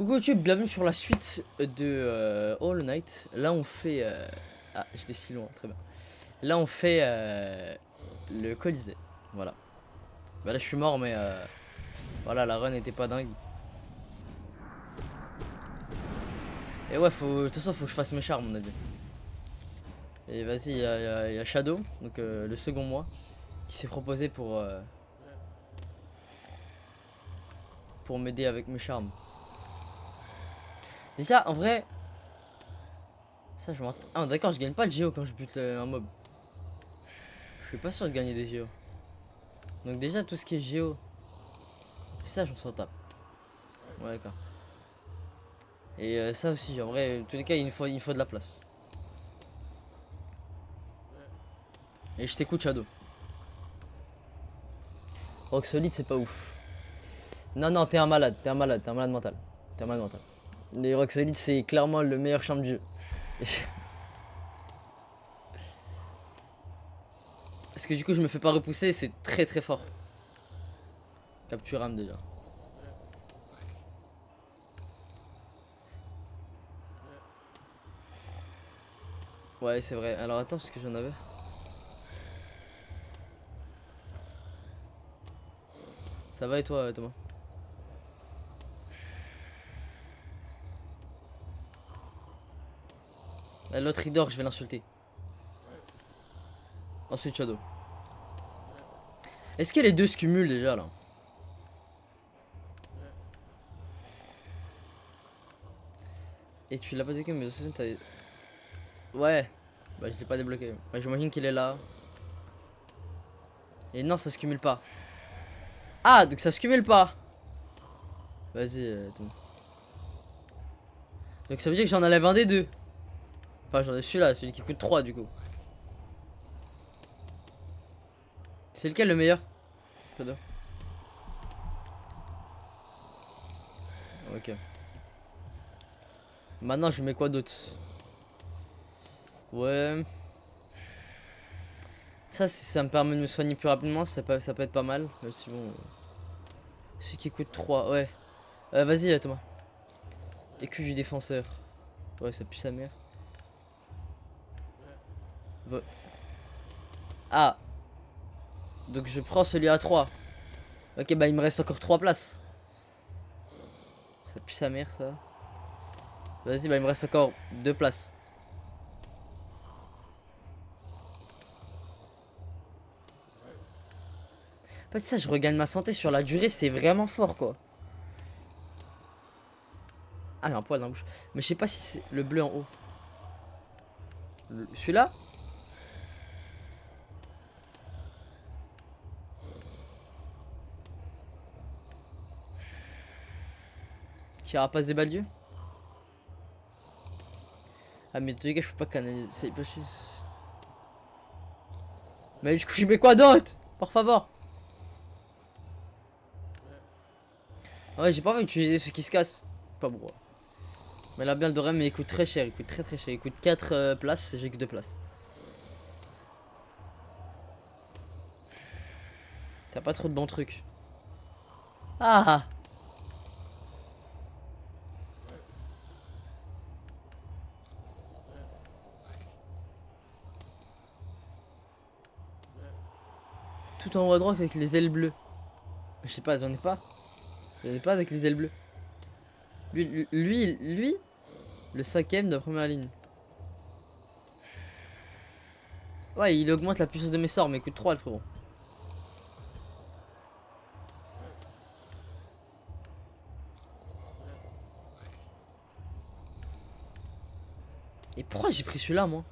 Coucou YouTube, bienvenue sur la suite de Hollow Knight. Là on fait... Ah, j'étais si loin, très bien. Là on fait le Colisée, voilà. Bah là je suis mort mais voilà, la run était pas dingue. Et ouais, de toute façon faut que je fasse mes charmes on a dit. Et vas-y, il y a Shadow, donc le second mois, qui s'est proposé pour m'aider avec mes charmes. Déjà en vrai... Ça je m'entends... Ah d'accord, je gagne pas de Géo quand je bute un mob. Je suis pas sûr de gagner des Géo. Donc déjà tout ce qui est Géo, ça j'en s'en tape. Ouais d'accord. Et ça aussi, en vrai, en tous les cas, il faut de la place. Et je t'écoute, Shadow. Rock solide, c'est pas ouf. Non, non, t'es un malade, t'es un malade, t'es un malade mental. T'es un malade mental. Les Rock solide, c'est clairement le meilleur champ de jeu. Parce que du coup, je me fais pas repousser, c'est très très fort. Capture âme déjà. Ouais, c'est vrai. Alors attends, parce que j'en avais. Ça va et toi, Thomas? L'autre il dort, je vais l'insulter. Ensuite, Shadow. Est-ce que les deux se cumulent déjà là? Et tu l'as pas débloqué, mais t'as... Ouais. Bah, je l'ai pas débloqué. Bah, j'imagine qu'il est là. Et non, ça se cumule pas. Ah, donc ça se cumule pas. Vas-y, Thomas. Donc ça veut dire que j'en enlève un des deux. Enfin, j'en ai celui-là, celui qui coûte 3 du coup. C'est lequel le meilleur? Shadow. Ok. Maintenant, je mets quoi d'autre? Ouais. Ça me permet de me soigner plus rapidement. Ça peut être pas mal. Même si bon. Celui qui coûte 3, ouais. Vas-y, Thomas. Écu du défenseur. Ouais, ça pue sa mère. Va- Ah. Donc je prends celui à 3. Ok, bah il me reste encore 3 places. Ça pue sa mère, ça. Vas-y, bah il me reste encore 2 places. En fait, ça, je regagne ma santé sur la durée. C'est vraiment fort, quoi. Ah, j'ai un poil dans la bouche. Mais je sais pas si c'est le bleu en haut. Celui-là? Qui rapace des baldieux? Ah, mais en tous les cas, je peux pas canaliser. C'est possible. Mais du coup, je mets quoi d'autre? Por favor. Ouais, j'ai pas envie d'utiliser ceux qui se cassent. Pas bon. Mais la bielle de Rem, mais il coûte très cher. Il coûte très très cher. Il coûte 4 places. J'ai que 2 places. T'as pas trop de bons trucs. Ah! Tout en haut à droite avec les ailes bleues. Mais je sais pas, j'en ai pas. J'en ai pas avec les ailes bleues. Lui, le cinquième de la première ligne. Ouais, il augmente la puissance de mes sorts, mais il coûte 3 le frérot. Et pourquoi j'ai pris celui-là, moi?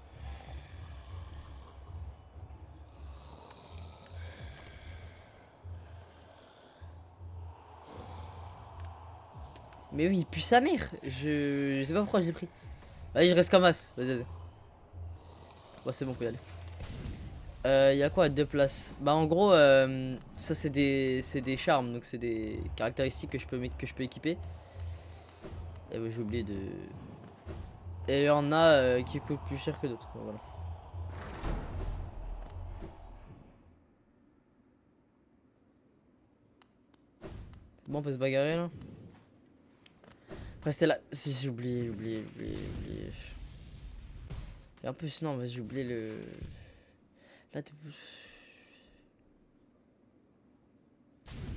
Mais oui, il pue sa mère. Je sais pas pourquoi je l'ai pris. Allez, je reste comme as. Vas-y, vas-y. Bon, c'est bon, on peut y aller. Y a quoi à 2 places? Bah, en gros, ça c'est des charmes, donc c'est des caractéristiques que je peux équiper. Et ouais, j'ai oublié de. Et il y en a qui coûtent plus cher que d'autres. Voilà. Bon, on peut se bagarrer là. Après c'était là. Si j'ai oublié. Et en plus non, j'ai oublié le. Là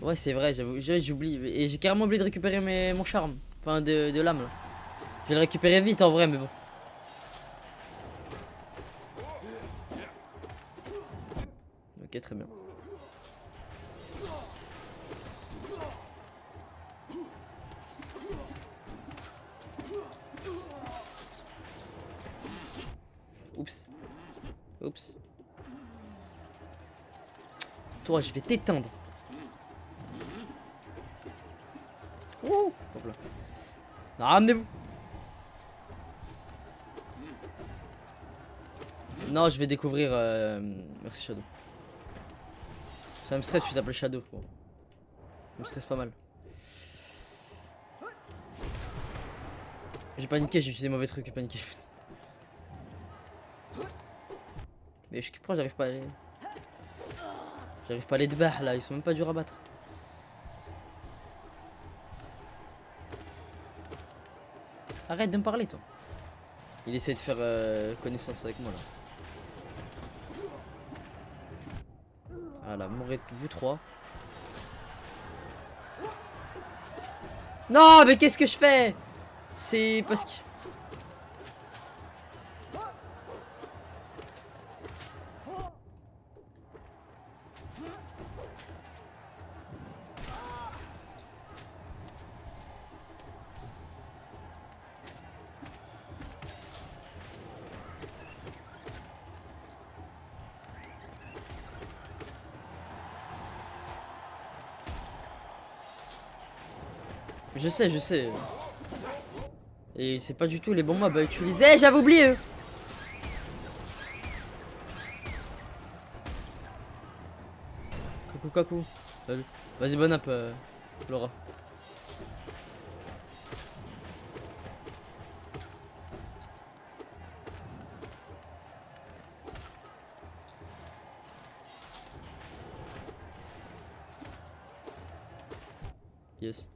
ouais c'est vrai, j'avoue, j'oublie. Et j'ai carrément oublié de récupérer mon charme. Enfin de l'âme là. Je vais le récupérer vite en vrai mais bon. Ok très bien. Oups. Oups. Toi, je vais t'éteindre. Ouh. Hop là. Non, ramenez-vous. Non, je vais découvrir. Merci Shadow. Ça me stresse, tu t'appelles Shadow, frérot. Ça me stresse pas mal. J'ai paniqué, j'ai utilisé mauvais truc, j'ai paniqué. Mais pourquoi j'arrive pas à les. J'arrive pas à les débattre là, ils sont même pas durs à battre. Arrête de me parler toi. Il essaie de faire connaissance avec moi là. Voilà, mourrez vous trois. Non mais qu'est-ce que je fais? C'est parce que... Je sais. Et c'est pas du tout les bons mobs à utiliser. J'avais oublié eux. Coucou. Salut. Vas-y, bon app, Laura. Yes.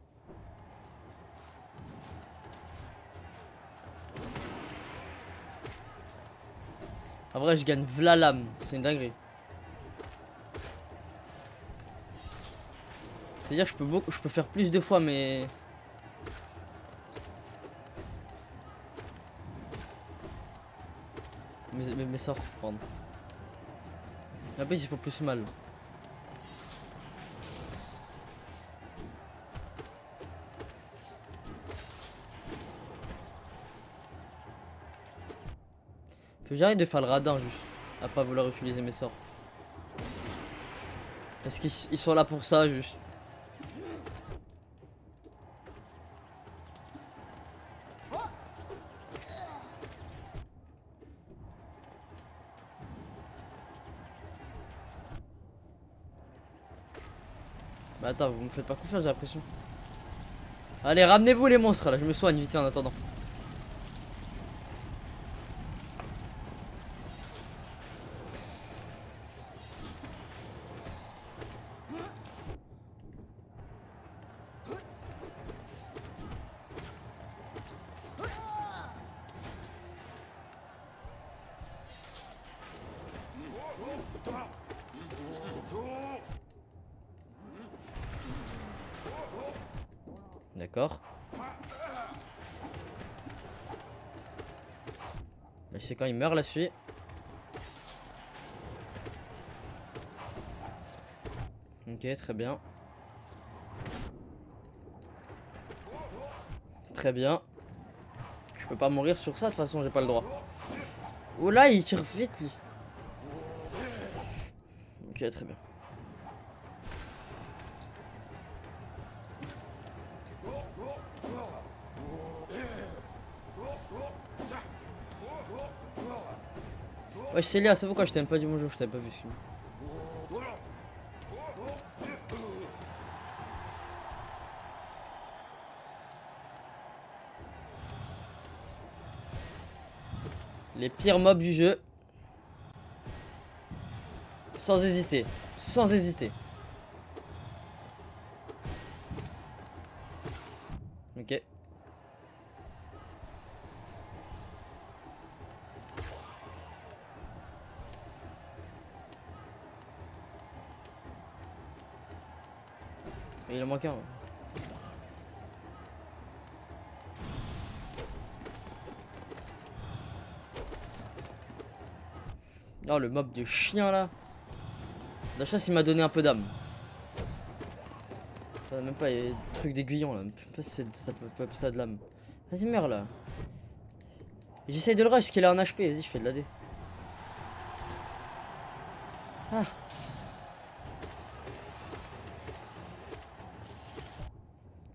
En vrai, je gagne v'là l'âme. C'est une dinguerie. C'est-à-dire que je peux faire plus de fois mes sorts, pardon. Et en plus, il faut plus mal. Faut que j'arrête de faire le radin juste. À pas vouloir utiliser mes sorts. Parce qu'ils sont là pour ça juste. Bah attends, vous me faites pas confiance, j'ai l'impression. Allez, ramenez-vous les monstres là, je me soigne vite fait en attendant. D'accord. Mais c'est quand il meurt là-dessus. Ok, très bien. Très bien. Je peux pas mourir sur ça, de toute façon, j'ai pas le droit. Oh là, il tire vite, lui. Ok, très bien. Ouais, Célia, c'est pourquoi je t'aime pas dit bonjour, je t'avais pas vu. Les pires mobs du jeu. Sans hésiter. Sans hésiter. Ok. Mais il en manque un. Ouais. Oh, le mob de chien là. La chasse, il m'a donné un peu d'âme. Même pas, il y a des trucs d'aiguillon là. Je sais pas si ça peut appeler ça de l'âme. Vas-y, meurs là. J'essaye de le rush parce qu'il a un HP. Vas-y, je fais de la D. Ah.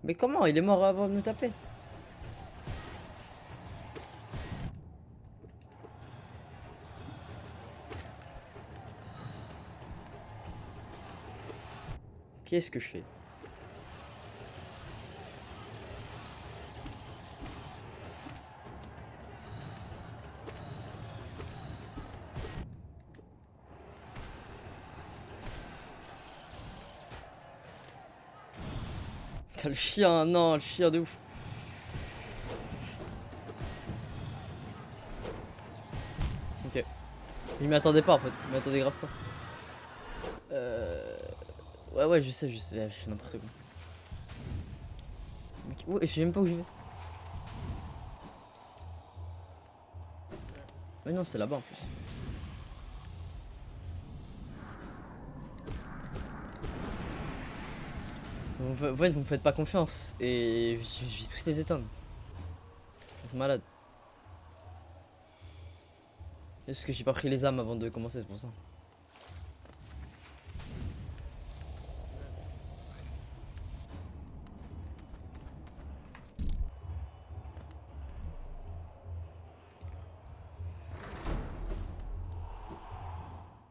Mais comment? Il est mort avant de me taper. Qu'est-ce que je fais? Putain, le chien, non, le chien de ouf. Ok. Je m'y attendais pas en fait. Je m'y attendais grave pas. Ouais, je sais, ouais, je fais n'importe quoi. Ouais, je sais même pas où je vais. Mais non, c'est là-bas en plus. En fait, vous me faites pas confiance. Et je vais tous les éteindre. Vous êtes malade. Est-ce que j'ai pas pris les âmes avant de commencer, c'est pour ça.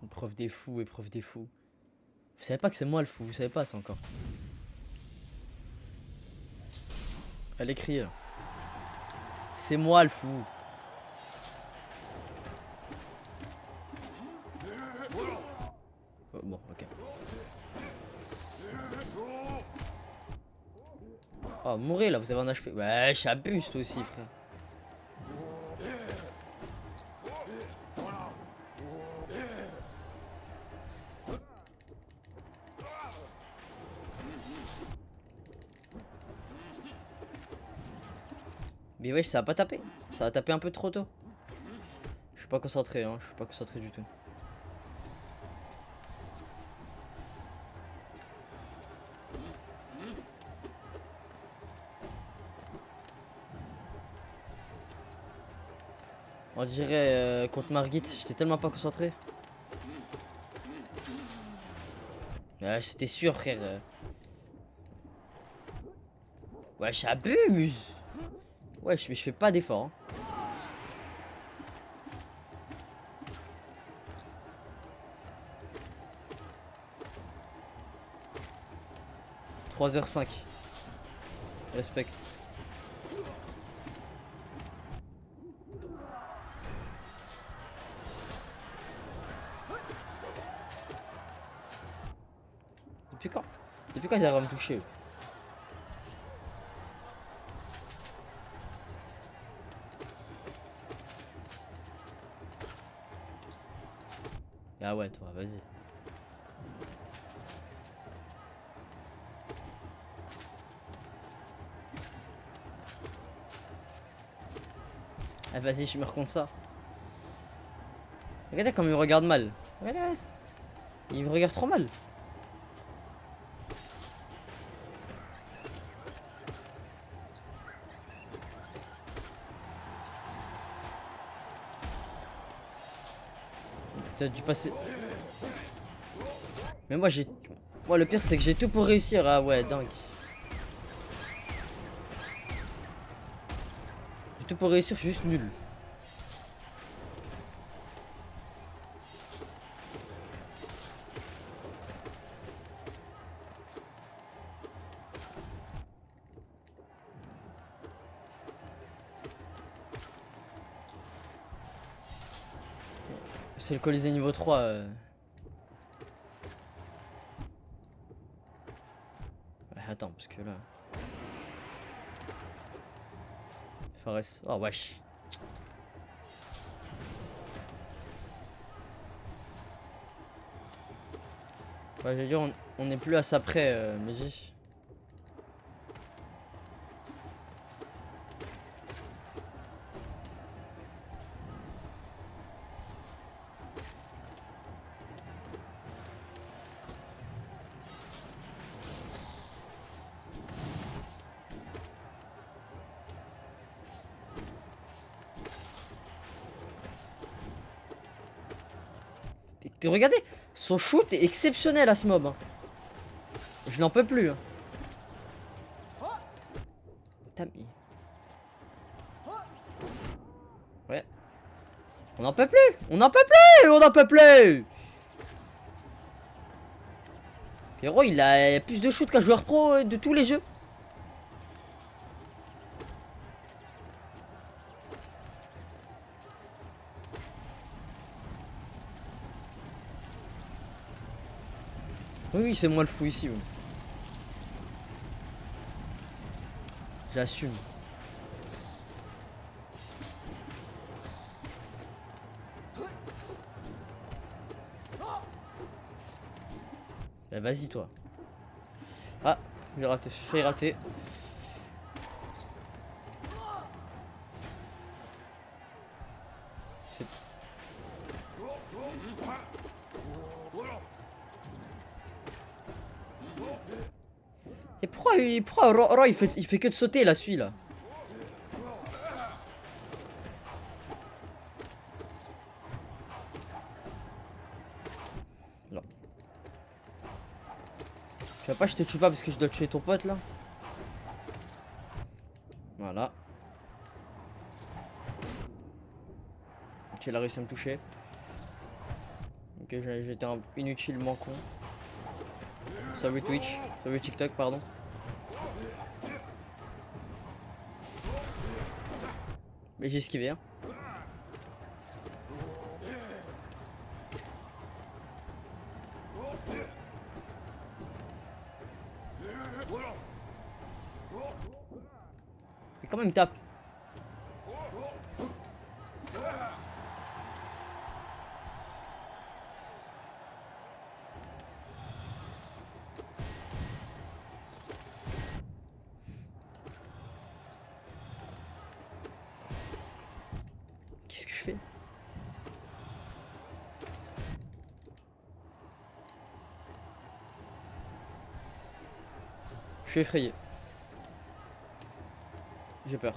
Épreuve des fous, épreuve des fous. Vous savez pas que c'est moi le fou, vous savez pas ça encore. Elle écrit là. C'est moi le fou. Oh, bon, ok. Oh, mourrez là, vous avez un HP. Ouais, j'abuse toi aussi, frère. Mais wesh, ça a pas tapé. Ça a tapé un peu trop tôt. Je suis pas concentré, hein. Je suis pas concentré du tout. On dirait contre Margit, j'étais tellement pas concentré. Ouais, j'étais sûr, frère. Ouais, j'abuse. Ouais, je fais pas d'effort. Hein. « 3h05. Respect. Depuis quand? Depuis quand ils arrivent à me toucher eux? Ah ouais, toi, vas-y. Ah vas-y, je me raconte ça. Regardez comme il me regarde mal. Regardez. Il me regarde trop mal. T'as dû passer. Mais moi j'ai. Moi le pire c'est que j'ai tout pour réussir. Ah ouais, dingue. J'ai tout pour réussir, je suis juste nul. C'est le Colisée niveau 3. Ouais, attends, parce que là. Fares. Oh wesh. Ouais, je veux dire, on est plus à ça près, Meiji. Regardez, son shoot est exceptionnel à ce mob. Hein. Je n'en peux plus. Hein. Putain, mais... Ouais. On n'en peut plus. On n'en peut plus. On n'en peut plus. Pierrot, il a plus de shoot qu'un joueur pro de tous les jeux. Oui, c'est moi le fou ici. Oui. J'assume. Bah vas-y toi. Ah, j'ai raté, fait rater. Et pourquoi Roy il fait que de sauter là, celui-là? Non. Tu vois pas, je te tue pas parce que je dois tuer ton pote là. Voilà. Ok, il a réussi à me toucher. Ok, j'étais inutilement con. Salut Twitch, salut TikTok, pardon. Mais j'ai esquivé, hein. Mais comment il me tape? Qu'est-ce que je fais? Je suis effrayé. J'ai peur.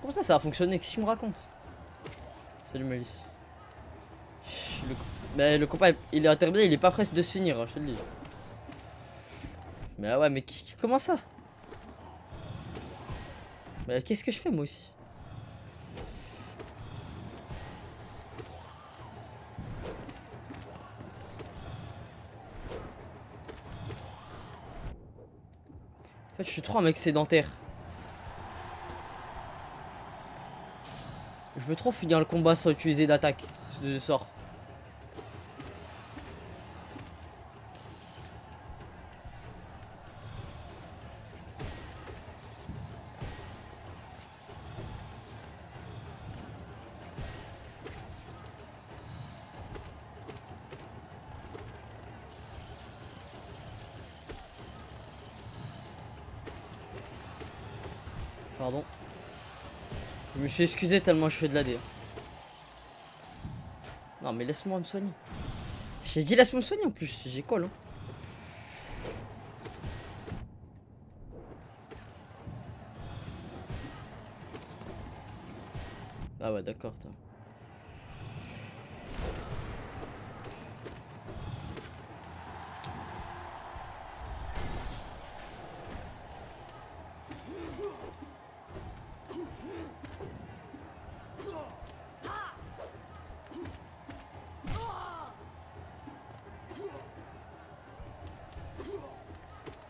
Comment ça a fonctionné? Qu'est-ce qu'il me raconte? Salut Malice. Mais le combat il est interminé, il est pas presque de se finir, hein, je te le dis. Mais ah ouais, mais comment ça? Mais qu'est-ce que je fais moi aussi? En fait, je suis trop un mec sédentaire. Je veux trop finir le combat sans utiliser d'attaque de sort. Pardon. Je me suis excusé tellement je fais de l'AD. Non mais laisse-moi me soigner. J'ai dit laisse-moi me soigner en plus, j'ai colle. Hein. Ah ouais d'accord toi.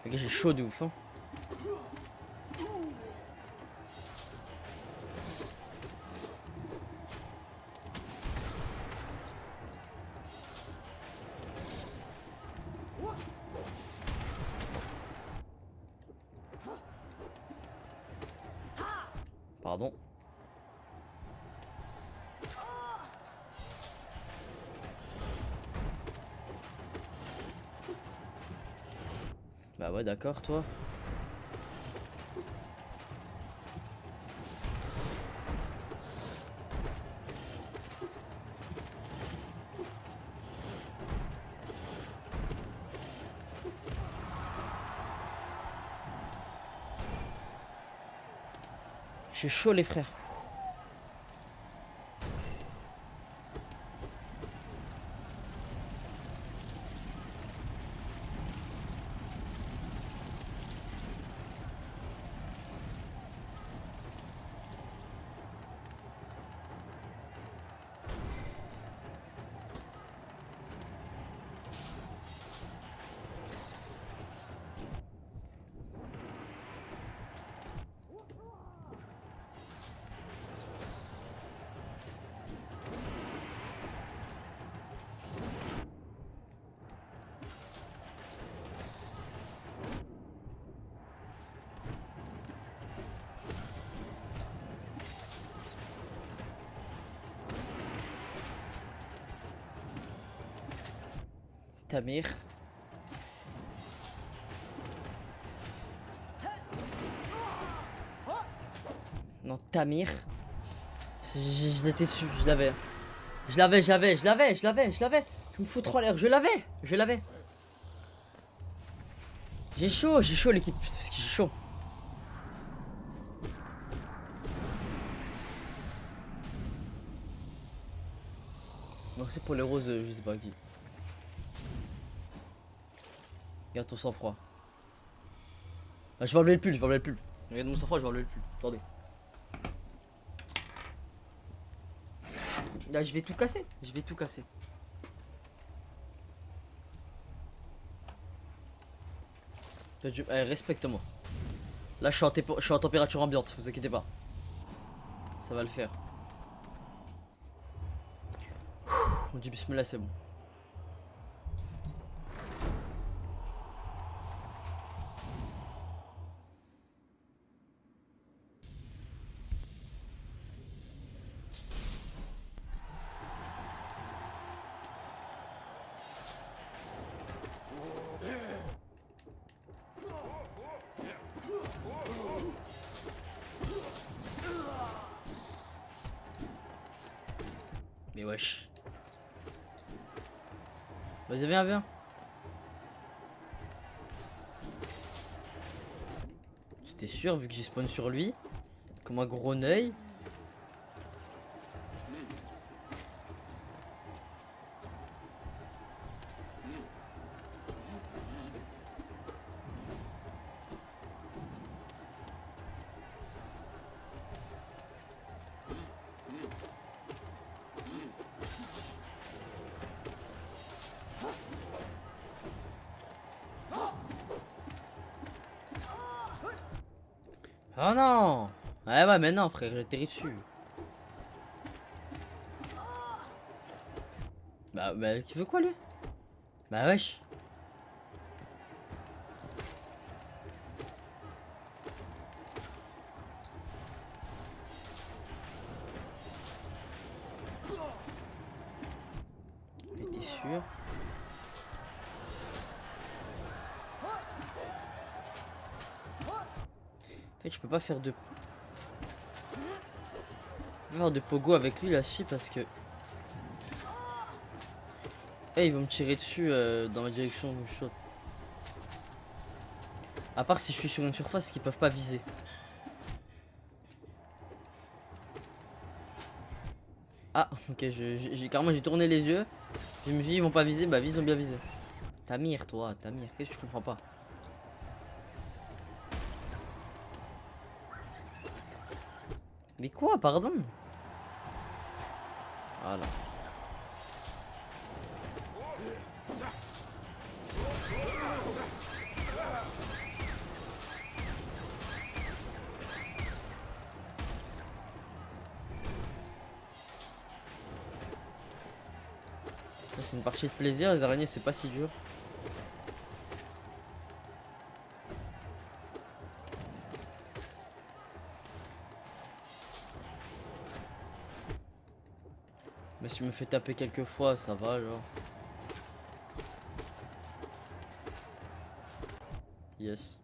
Ok, j'ai chaud de ouf. Hein. Pardon. Bah ouais d'accord toi. J'ai chaud les frères. Tamir. Non, Tamir. Je l'étais dessus, je l'avais. Je l'avais. Je me fous trop en l'air, je l'avais. J'ai chaud l'équipe, parce que j'ai chaud. Donc c'est pour les roses, je sais pas qui. Regarde ton sang-froid. Ah, je vais enlever le pull, Regarde mon sang-froid, je vais enlever le pull. Attendez. Là, je vais tout casser. Allez, respecte-moi. Là, je suis en température ambiante, vous inquiétez pas. Ça va le faire. On dit bismillah, c'est bon. Mais wesh. Vas-y, viens. C'était sûr, vu que j'ai spawn sur lui. Comme un gros œil. Oh non! Ouais, mais non, frère, j'ai atterri dessus. Bah, tu veux quoi, lui? Bah, wesh. Mais t'es sûr? En fait, je peux pas faire de... pogo avec lui, la suite, parce que... Eh, ils vont me tirer dessus dans ma direction où je saute. À part si je suis sur une surface qu'ils peuvent pas viser. Ah, ok, carrément j'ai tourné les yeux. Je me suis dit ils vont pas viser, bah ils ont bien visé. Tamir, toi, Tamir, qu'est-ce que tu comprends pas? Mais quoi, pardon? Voilà. C'est une partie de plaisir, les araignées c'est pas si dur. Mais si je me fais taper quelques fois, ça va genre. Yes.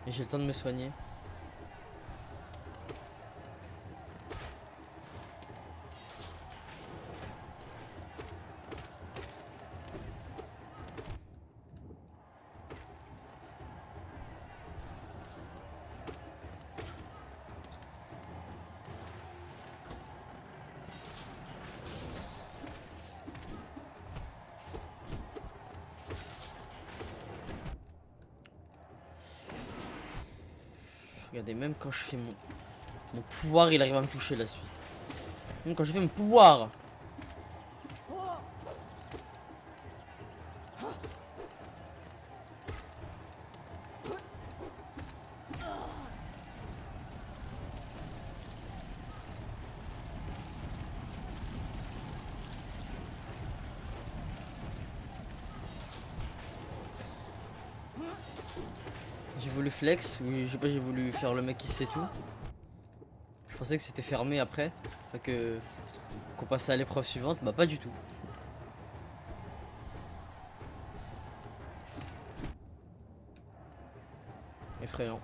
Et j'ai le temps de me soigner. Regardez, même quand je fais mon pouvoir, il arrive à me toucher là-dessus. Même quand je fais mon pouvoir. J'ai voulu flex, oui, je sais pas, j'ai voulu faire le mec qui sait tout. Je pensais que c'était fermé après, enfin qu'on passait à l'épreuve suivante, bah pas du tout. Effrayant.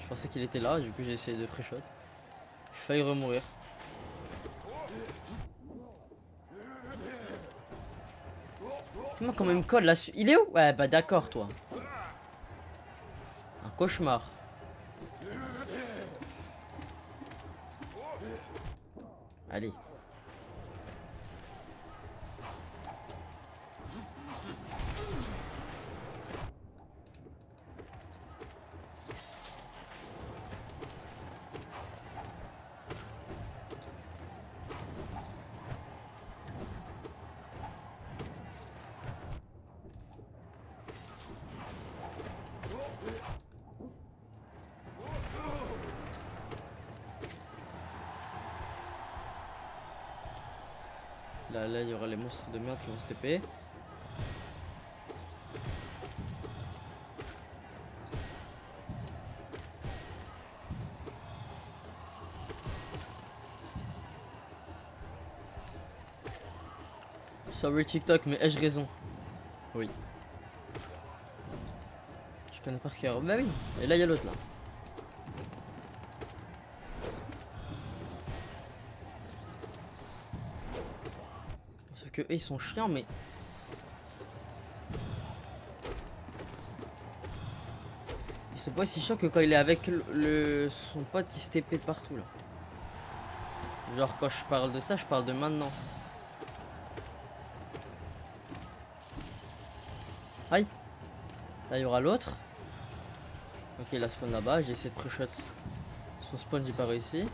Je pensais qu'il était là, du coup j'ai essayé de pré-shot. J'ai failli remourir. Comment quand même colle là-dessus? Il est où? Ouais bah d'accord toi. Un cauchemar. Allez. Là, il y aura les monstres de merde qui vont se TP. Sorry TikTok, mais ai-je raison? Oui. Je connais par cœur. Bah oui. Et là, il y a l'autre là. Sauf que eux, ils sont chiants, mais... Ils sont pas aussi chiants que quand il est avec son pote qui se TP partout là. Genre quand je parle de ça, je parle de maintenant. Aïe. Là, il y aura l'autre. Ok, la spawn là-bas. J'ai essayé de pré-shot. Son spawn, j'ai pas réussi.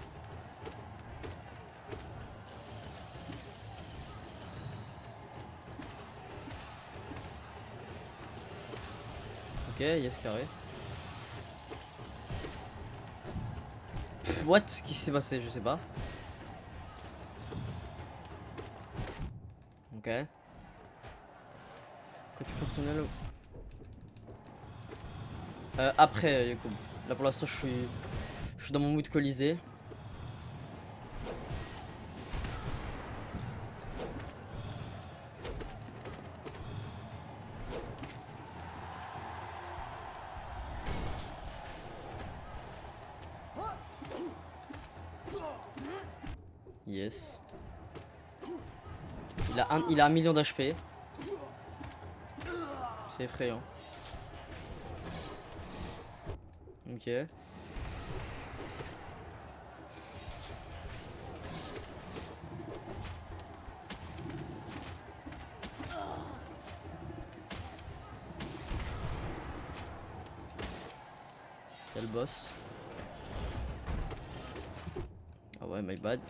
Ok, yes, carré. Pff, what? Qu'est-ce qui s'est passé? Je sais pas. Ok. Quand tu peux retourner là. Après, Yacoub. Là pour l'instant, je suis dans mon mood colisée. Yes. Il a 1 million d'HP. C'est effrayant. Ok. Y'a le boss. Ah ouais, my bad.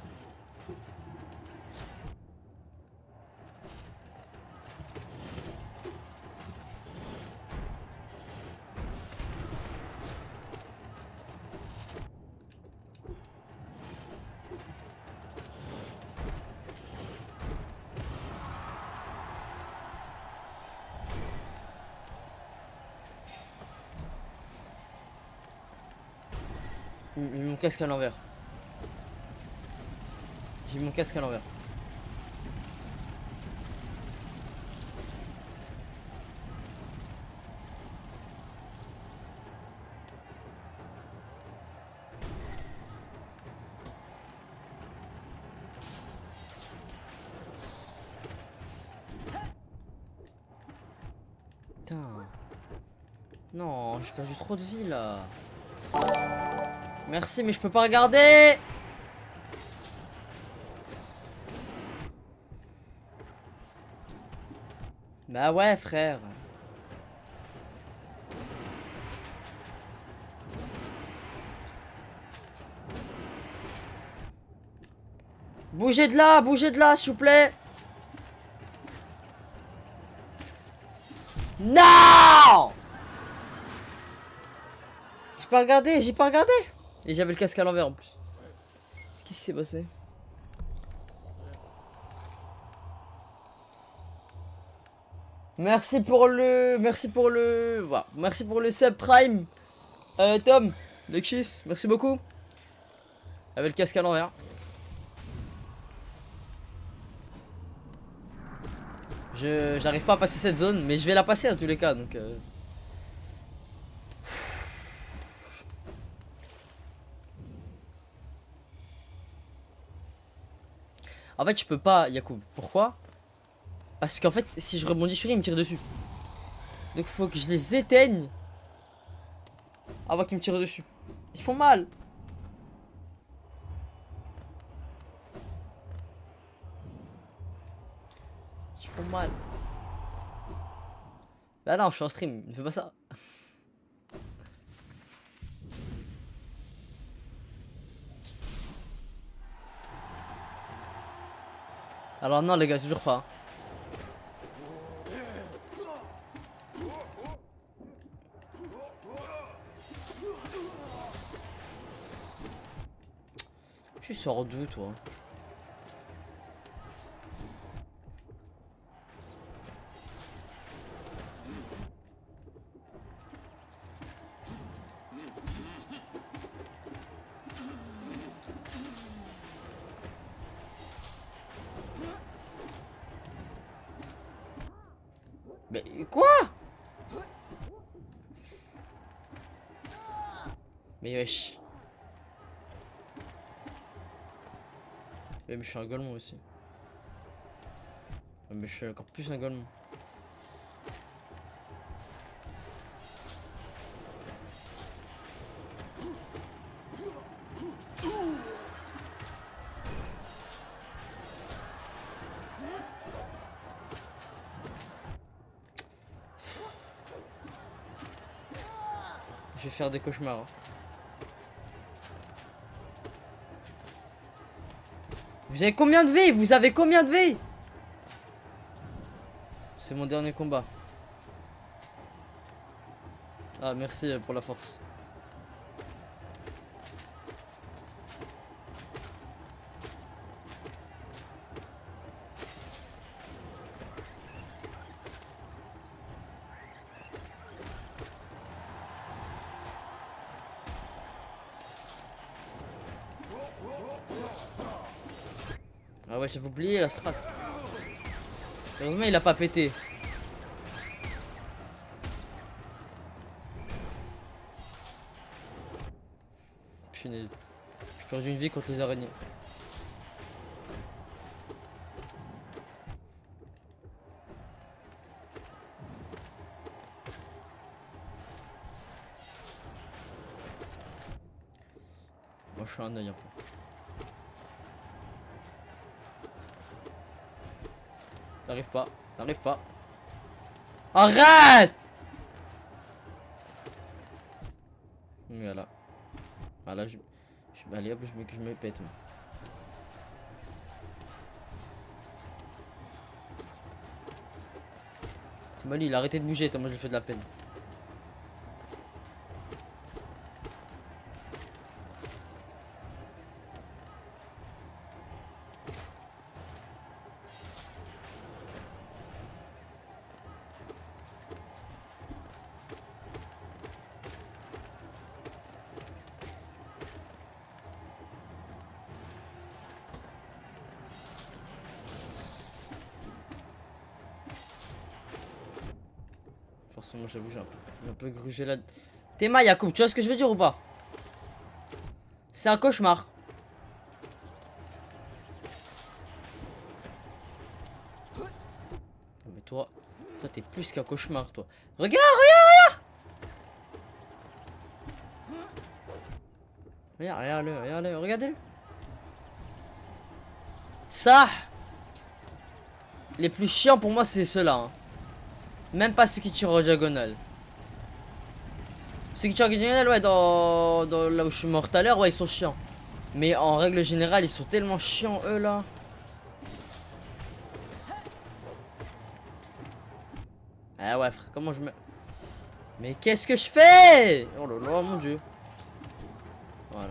J'ai mis mon casque à l'envers. J'ai mis mon casque à l'envers. Putain. Non, j'ai perdu trop de vie là. Merci, mais je peux pas regarder. Bah ouais, frère. bougez de là, s'il vous plaît. Non! J'ai pas regardé, j'ai pas regardé. Et j'avais le casque à l'envers en plus. Qu'est-ce qui s'est passé? Merci pour le... Voilà. Merci pour le subprime. Tom, Lexis, merci beaucoup. Avec le casque à l'envers. J'arrive pas à passer cette zone, mais je vais la passer dans tous les cas, donc... En fait, je peux pas, Yacoub. Pourquoi? Parce qu'en fait, si je rebondis sur lui, il me tire dessus. Donc, faut que je les éteigne avant qu'ils me tirent dessus. Ils font mal. Ils font mal. Bah non, je suis en stream, ne fais pas ça. Alors non les gars, toujours pas. Tu sors d'où toi? Mais quoi? Mais wesh. Mais je suis un golemon aussi. Mais je suis encore plus un golemon. Je vais faire des cauchemars. Hein. Vous avez combien de vie? Vous avez combien de vie? C'est mon dernier combat. Ah merci pour la force. Ah ouais, j'avais oublié la strat. Heureusement il a pas pété. Punaise. J'ai perdu une vie contre les araignées. Moi je suis un œil un peu. T'arrives pas, t'arrives pas. Arrête! Voilà. Voilà, allez hop, je me pète. Moi. Mali, il a arrêté de bouger, moi je lui fais de la peine. Forcément, j'avoue, j'ai un peu grugé là. Théma, Yacoub, tu vois ce que je veux dire ou pas? C'est un cauchemar. Mais toi t'es plus qu'un cauchemar, toi. Regarde, regarde-le, regardez-le. Ça, les plus chiants pour moi, c'est ceux-là. Hein. Même pas ceux qui tirent en diagonale. Ceux qui tirent en diagonale, ouais, dans là où je suis mort tout à l'heure, ouais, ils sont chiants. Mais en règle générale, ils sont tellement chiants, eux, là. Ah ouais, frère, comment je me... Mais qu'est-ce que je fais? Oh là là, mon dieu. Voilà.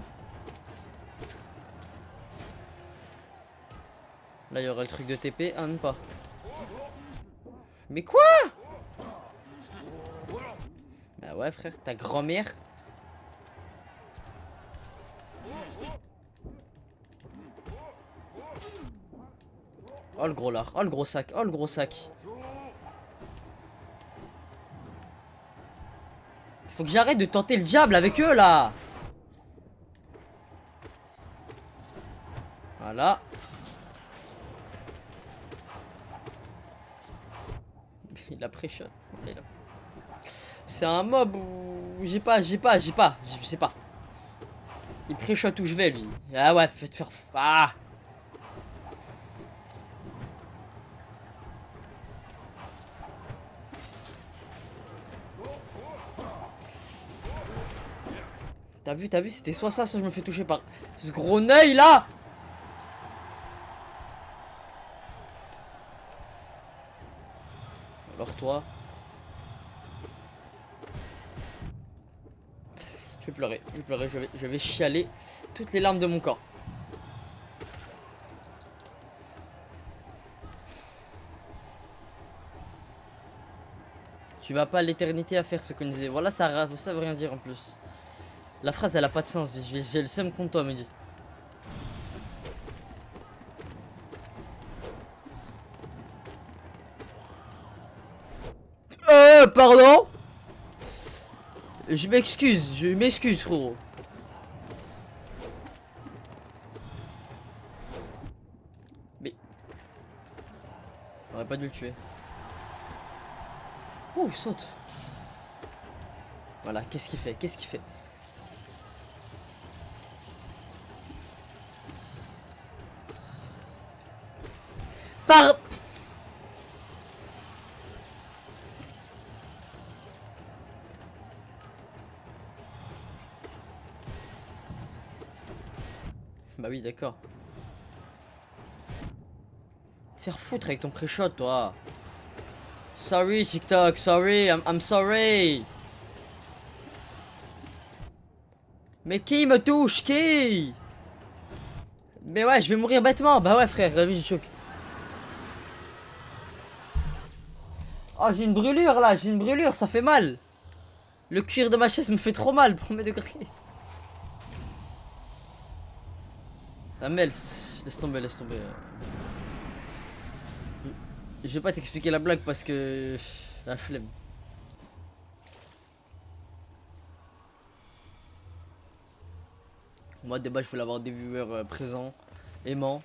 Là, il y aura le truc de TP. Ah, même pas. Mais quoi? Bah ouais, frère, ta grand-mère. Oh le gros lard, oh le gros sac, oh le gros sac. Faut que j'arrête de tenter le diable avec eux là. Voilà. Il a pré-shot. C'est un mob où j'ai pas. Je sais pas. Il pré-shot où je vais lui. Ah ouais, faites faire. Ah. T'as vu, c'était soit ça, soit je me fais toucher par ce gros œil là. Alors toi. Je vais pleurer, je vais chialer toutes les larmes de mon corps. Tu vas pas l'éternité à faire ce qu'on disait. Voilà, ça veut rien dire en plus. La phrase elle a pas de sens, j'ai le seum contre toi, me dit. Pardon. Je m'excuse frérot. Mais... On aurait pas dû le tuer. Oh, il saute. Voilà, qu'est-ce qu'il fait? Qu'est-ce qu'il fait? Par... Bah oui, d'accord. Se faire foutre avec ton pré-shot, toi. Sorry, TikTok, sorry, I'm sorry. Mais qui me touche? Qui? Mais ouais, je vais mourir bêtement. Bah ouais, frère, la vie, j'ai choqué. Oh, j'ai une brûlure là, j'ai une brûlure, ça fait mal. Le cuir de ma chaise me fait trop mal, premier degré. Ah, Mels, laisse tomber, laisse tomber. Je vais pas t'expliquer la blague parce que... La flemme. Moi, de base, je voulais avoir des viewers présents, aimants.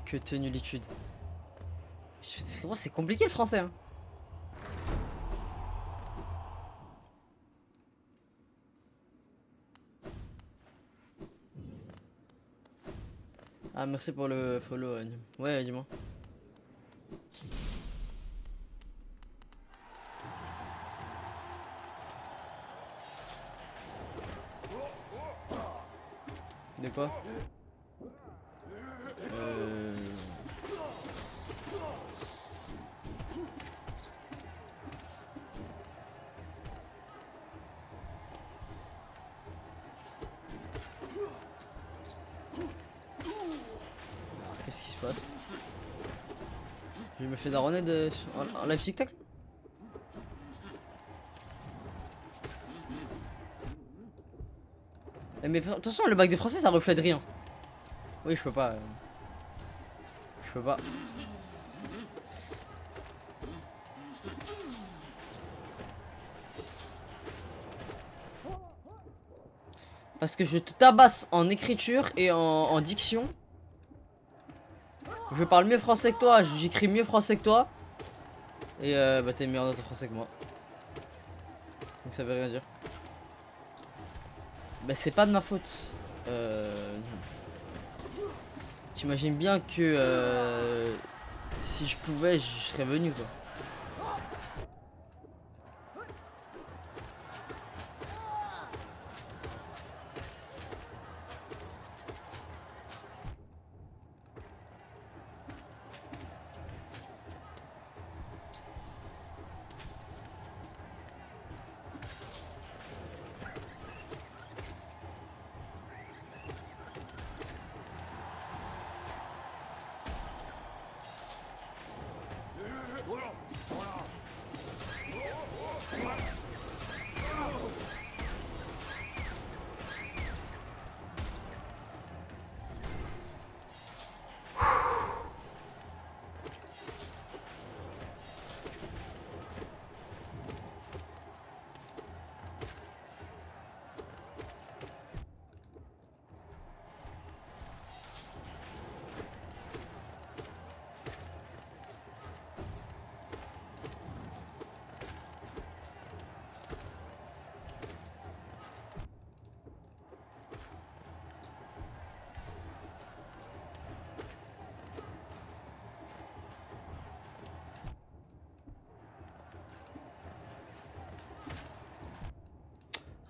Que de nullitude. C'est compliqué le français, hein. Ah, merci pour le follow, ouais, dis-moi. De quoi? Qu'est-ce qui se passe? Je me fais daronner en live TikTok. Mais attention, le bac de français ça reflète rien. Oui, je peux pas. Je peux pas. Parce que je te tabasse en écriture et en diction. Je parle mieux français que toi, j'écris mieux français que toi. Et bah t'es meilleur dans ton français que moi. Donc ça veut rien dire. Bah c'est pas de ma faute. T'imagines bien que si je pouvais, je serais venu quoi.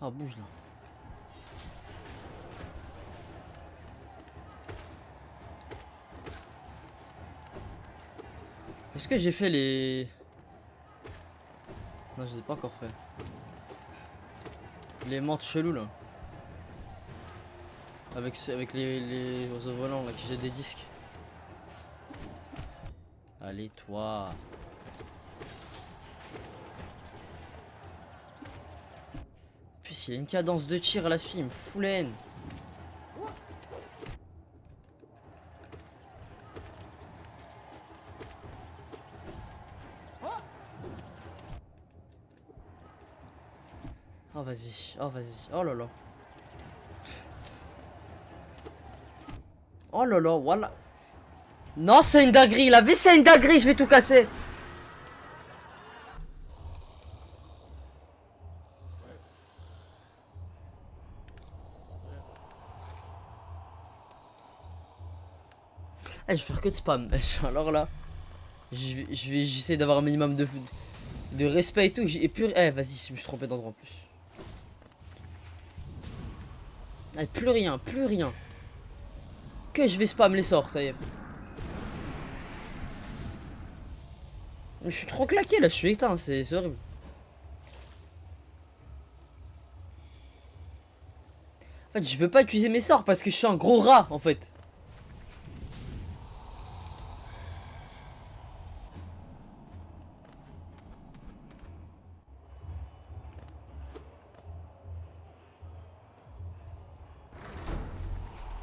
Ah, bouge là. Est-ce que j'ai fait les... Non, je les ai pas encore fait. Les menthes chelous là. Avec les oiseaux volants là qui jettent des disques. Allez toi. En plus il y a une cadence de tir à la suite, il me fout la haine. Oh vas-y, oh vas-y, oh là là. Oh là là, voilà. Non, c'est une dinguerie, la vie c'est une dinguerie, je vais tout casser. Eh, je vais faire que de spam. Alors là, j'essaie d'avoir un minimum de respect et tout. Et plus, eh, vas-y, je me suis trompé d'endroit en plus. Eh, plus rien, plus rien. Que je vais spam les sorts, ça y est. Mais je suis trop claqué là, je suis éteint, c'est horrible. En fait, je veux pas utiliser mes sorts parce que je suis un gros rat en fait.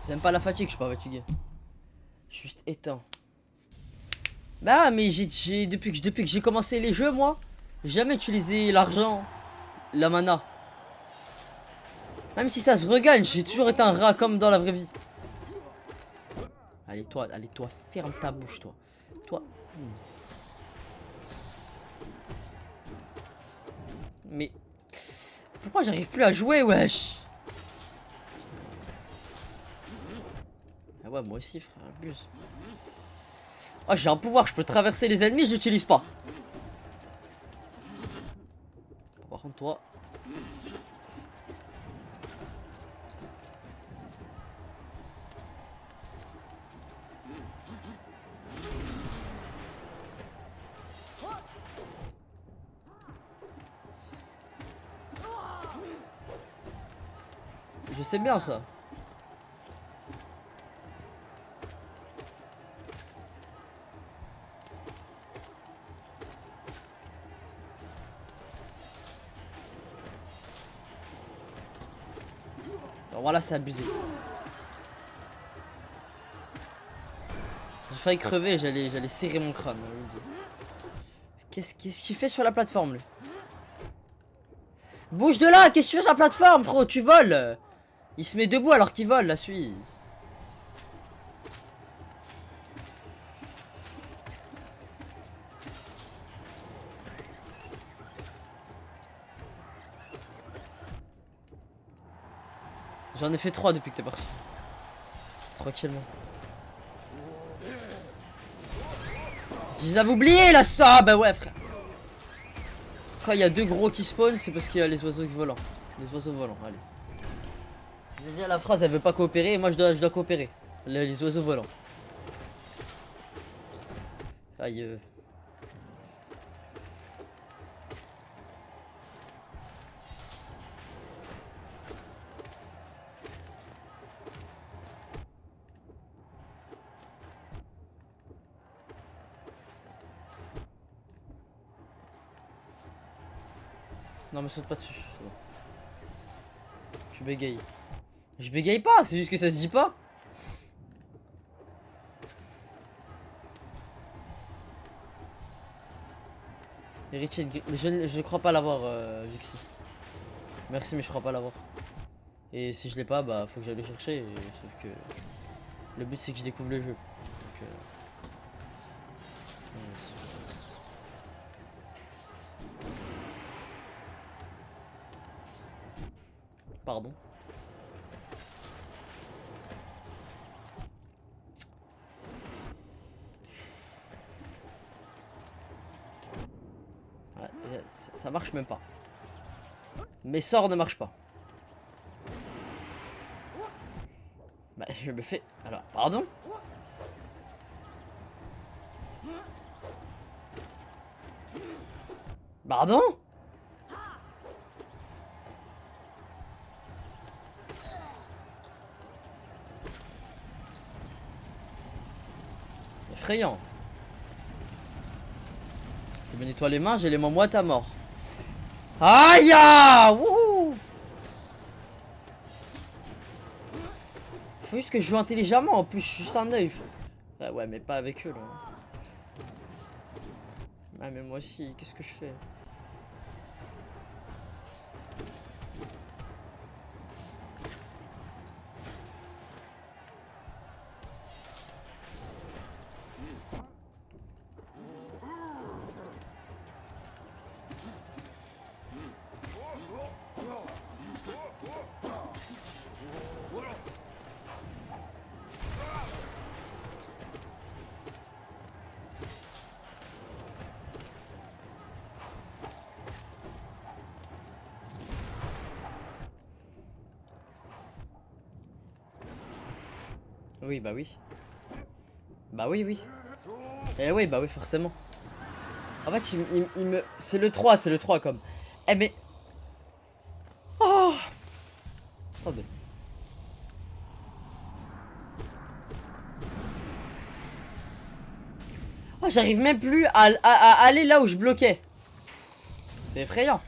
C'est même pas la fatigue, je suis pas fatigué. Je suis juste éteint. Bah, mais depuis que j'ai commencé les jeux, moi, j'ai jamais utilisé l'argent, la mana. Même si ça se regagne, j'ai toujours été un rat comme dans la vraie vie. Allez toi, ferme ta bouche toi. Toi. Mais pourquoi j'arrive plus à jouer, wesh? Ah ouais, moi aussi, frère, abuse. Oh, j'ai un pouvoir, je peux traverser les ennemis, je l'utilise pas. Par contre, toi. Je sais bien ça. Alors voilà, c'est abusé. J'ai failli crever, j'allais serrer mon crâne. Qu'est-ce qu'il fait sur la plateforme, lui? Bouge de là, qu'est-ce que tu fais sur la plateforme, frérot? Tu voles. Il se met debout alors qu'il vole, la suite. J'en ai fait 3 depuis que t'es parti. Tranquillement. Je les avais oubliés là, ça. Ah bah ouais, frère. Quand il y a deux gros qui spawn, c'est parce qu'il y a les oiseaux volants. Les oiseaux volants, allez. J'ai dit la phrase, elle veut pas coopérer et moi je dois coopérer. Les oiseaux volants. Aïe. Non mais saute pas dessus. C'est bon. Tu bégayes. Je bégaye pas, c'est juste que ça se dit pas. Héritier de... Mais je crois pas l'avoir, Vixie. Merci, mais je crois pas l'avoir. Et si je l'ai pas, bah faut que j'aille le chercher. Sauf que le but c'est que je découvre le jeu. Donc, pardon. Ouais, ça marche même pas. Mes sorts ne marchent pas. Bah je me fais... Alors, pardon? Pardon? Effrayant. Je me nettoie les mains, j'ai les mains moites à mort. Aïe! Wouhou! Faut juste que je joue intelligemment, en plus je suis juste un œil. Ah ouais, mais pas avec eux là. Ah mais moi aussi, qu'est-ce que je fais? Oui, bah oui. Bah oui, oui. Eh oui, bah oui, forcément. En fait, il me... C'est le 3 comme. Eh mais... Oh! Attendez. Oh, j'arrive même plus à aller là où je bloquais. C'est effrayant.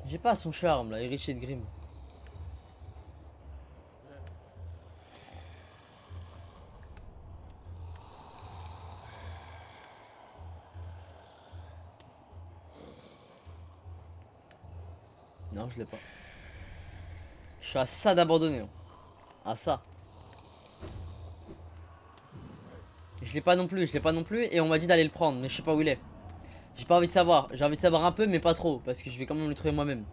J'ai pas son charme là, héritier de Grimm. Non, je l'ai pas. Je suis à ça d'abandonner. Hein. À ça. Je l'ai pas non plus, je l'ai pas non plus. Et on m'a dit d'aller le prendre, mais je sais pas où il est. J'ai pas envie de savoir. J'ai envie de savoir un peu, mais pas trop. Parce que je vais quand même le trouver moi-même.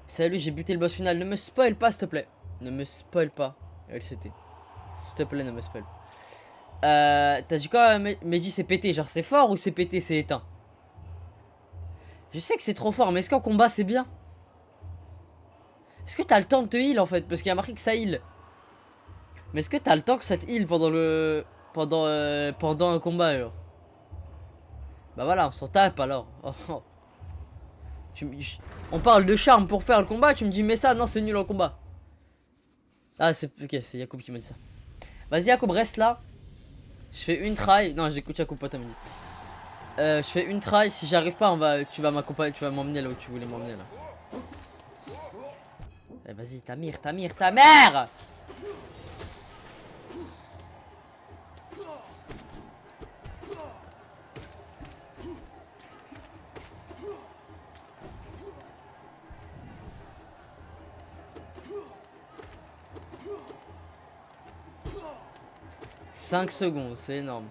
Salut, j'ai buté le boss final. Ne me spoil pas, s'il te plaît. Ne me spoil pas. LCT. S'il te plaît, ne me spoil. T'as dit quoi, Meiji, c'est pété? Genre, c'est fort ou c'est pété, c'est éteint? Je sais que c'est trop fort, mais est-ce qu'en combat, c'est bien? Est-ce que t'as le temps de te heal en fait? Parce qu'il y a marqué que ça heal. Mais est-ce que t'as le temps que ça te heal pendant le... Pendant un combat genre? Bah voilà, on s'en tape alors. Oh. On parle de charme pour faire le combat, tu me dis mais ça, non c'est nul en combat. Ah c'est... Ok, c'est Yacoub qui m'a dit ça. Vas-y Yacoub, reste là. Je fais une try. Non, j'écoute Yacoub, pas midi. Je fais une try, si j'arrive pas, tu vas m'accompagner, tu vas m'emmener là où tu voulais m'emmener là. Eh, vas-y, ta mère! 5 secondes, c'est énorme.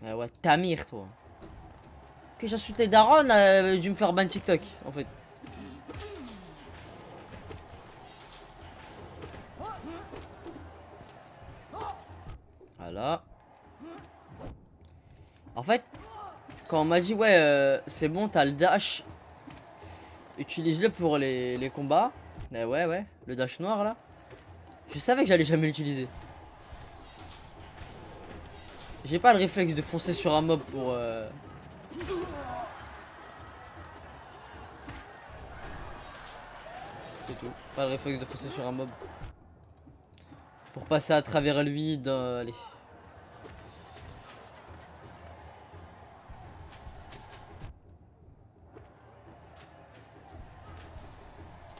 Ah ouais, Tamir, toi. Que j'insultais Daron, dû me faire ban TikTok, en fait. Voilà. En fait, quand on m'a dit, ouais, c'est bon, t'as le dash. Utilise-le pour les combats. Ouais, le dash noir, là. Je savais que j'allais jamais l'utiliser. J'ai pas le réflexe de foncer sur un mob pour... C'est tout. Pas le réflexe de foncer sur un mob. Pour passer à travers lui dans... Allez.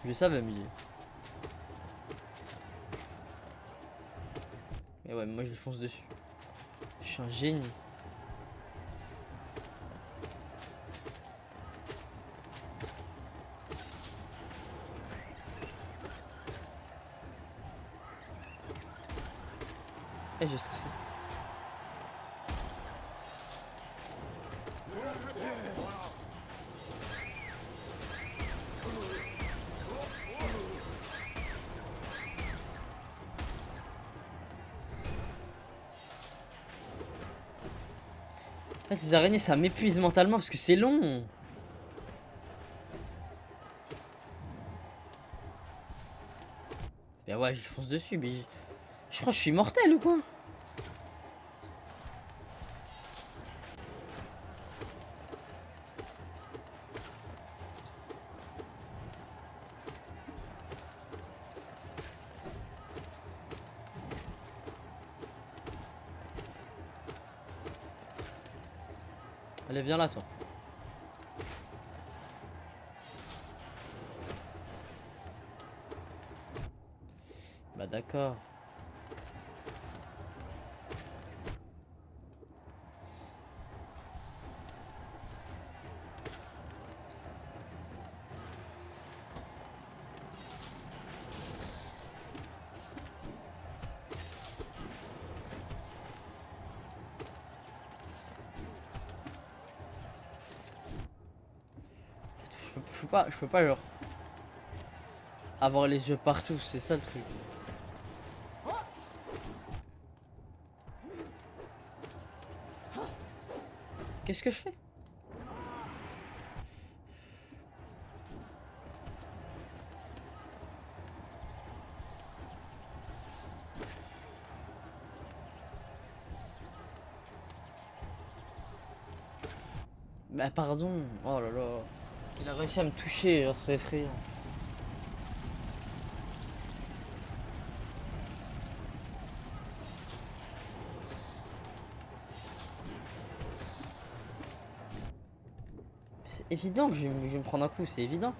Je le savais, mais... Mais ouais, moi je lui fonce dessus. Je suis un génie. Eh, j'ai stressé. En fait, les araignées, ça m'épuise mentalement parce que c'est long. Ben ouais, je fonce dessus, mais je crois que je suis mortel ou quoi? Allez, viens là, toi. Bah d'accord. Je peux pas genre avoir les yeux partout, c'est ça le truc. Qu'est-ce que je fais? Bah pardon, oh là là. Il a réussi à me toucher, genre c'est effrayant. C'est évident que je vais me prendre un coup, c'est évident.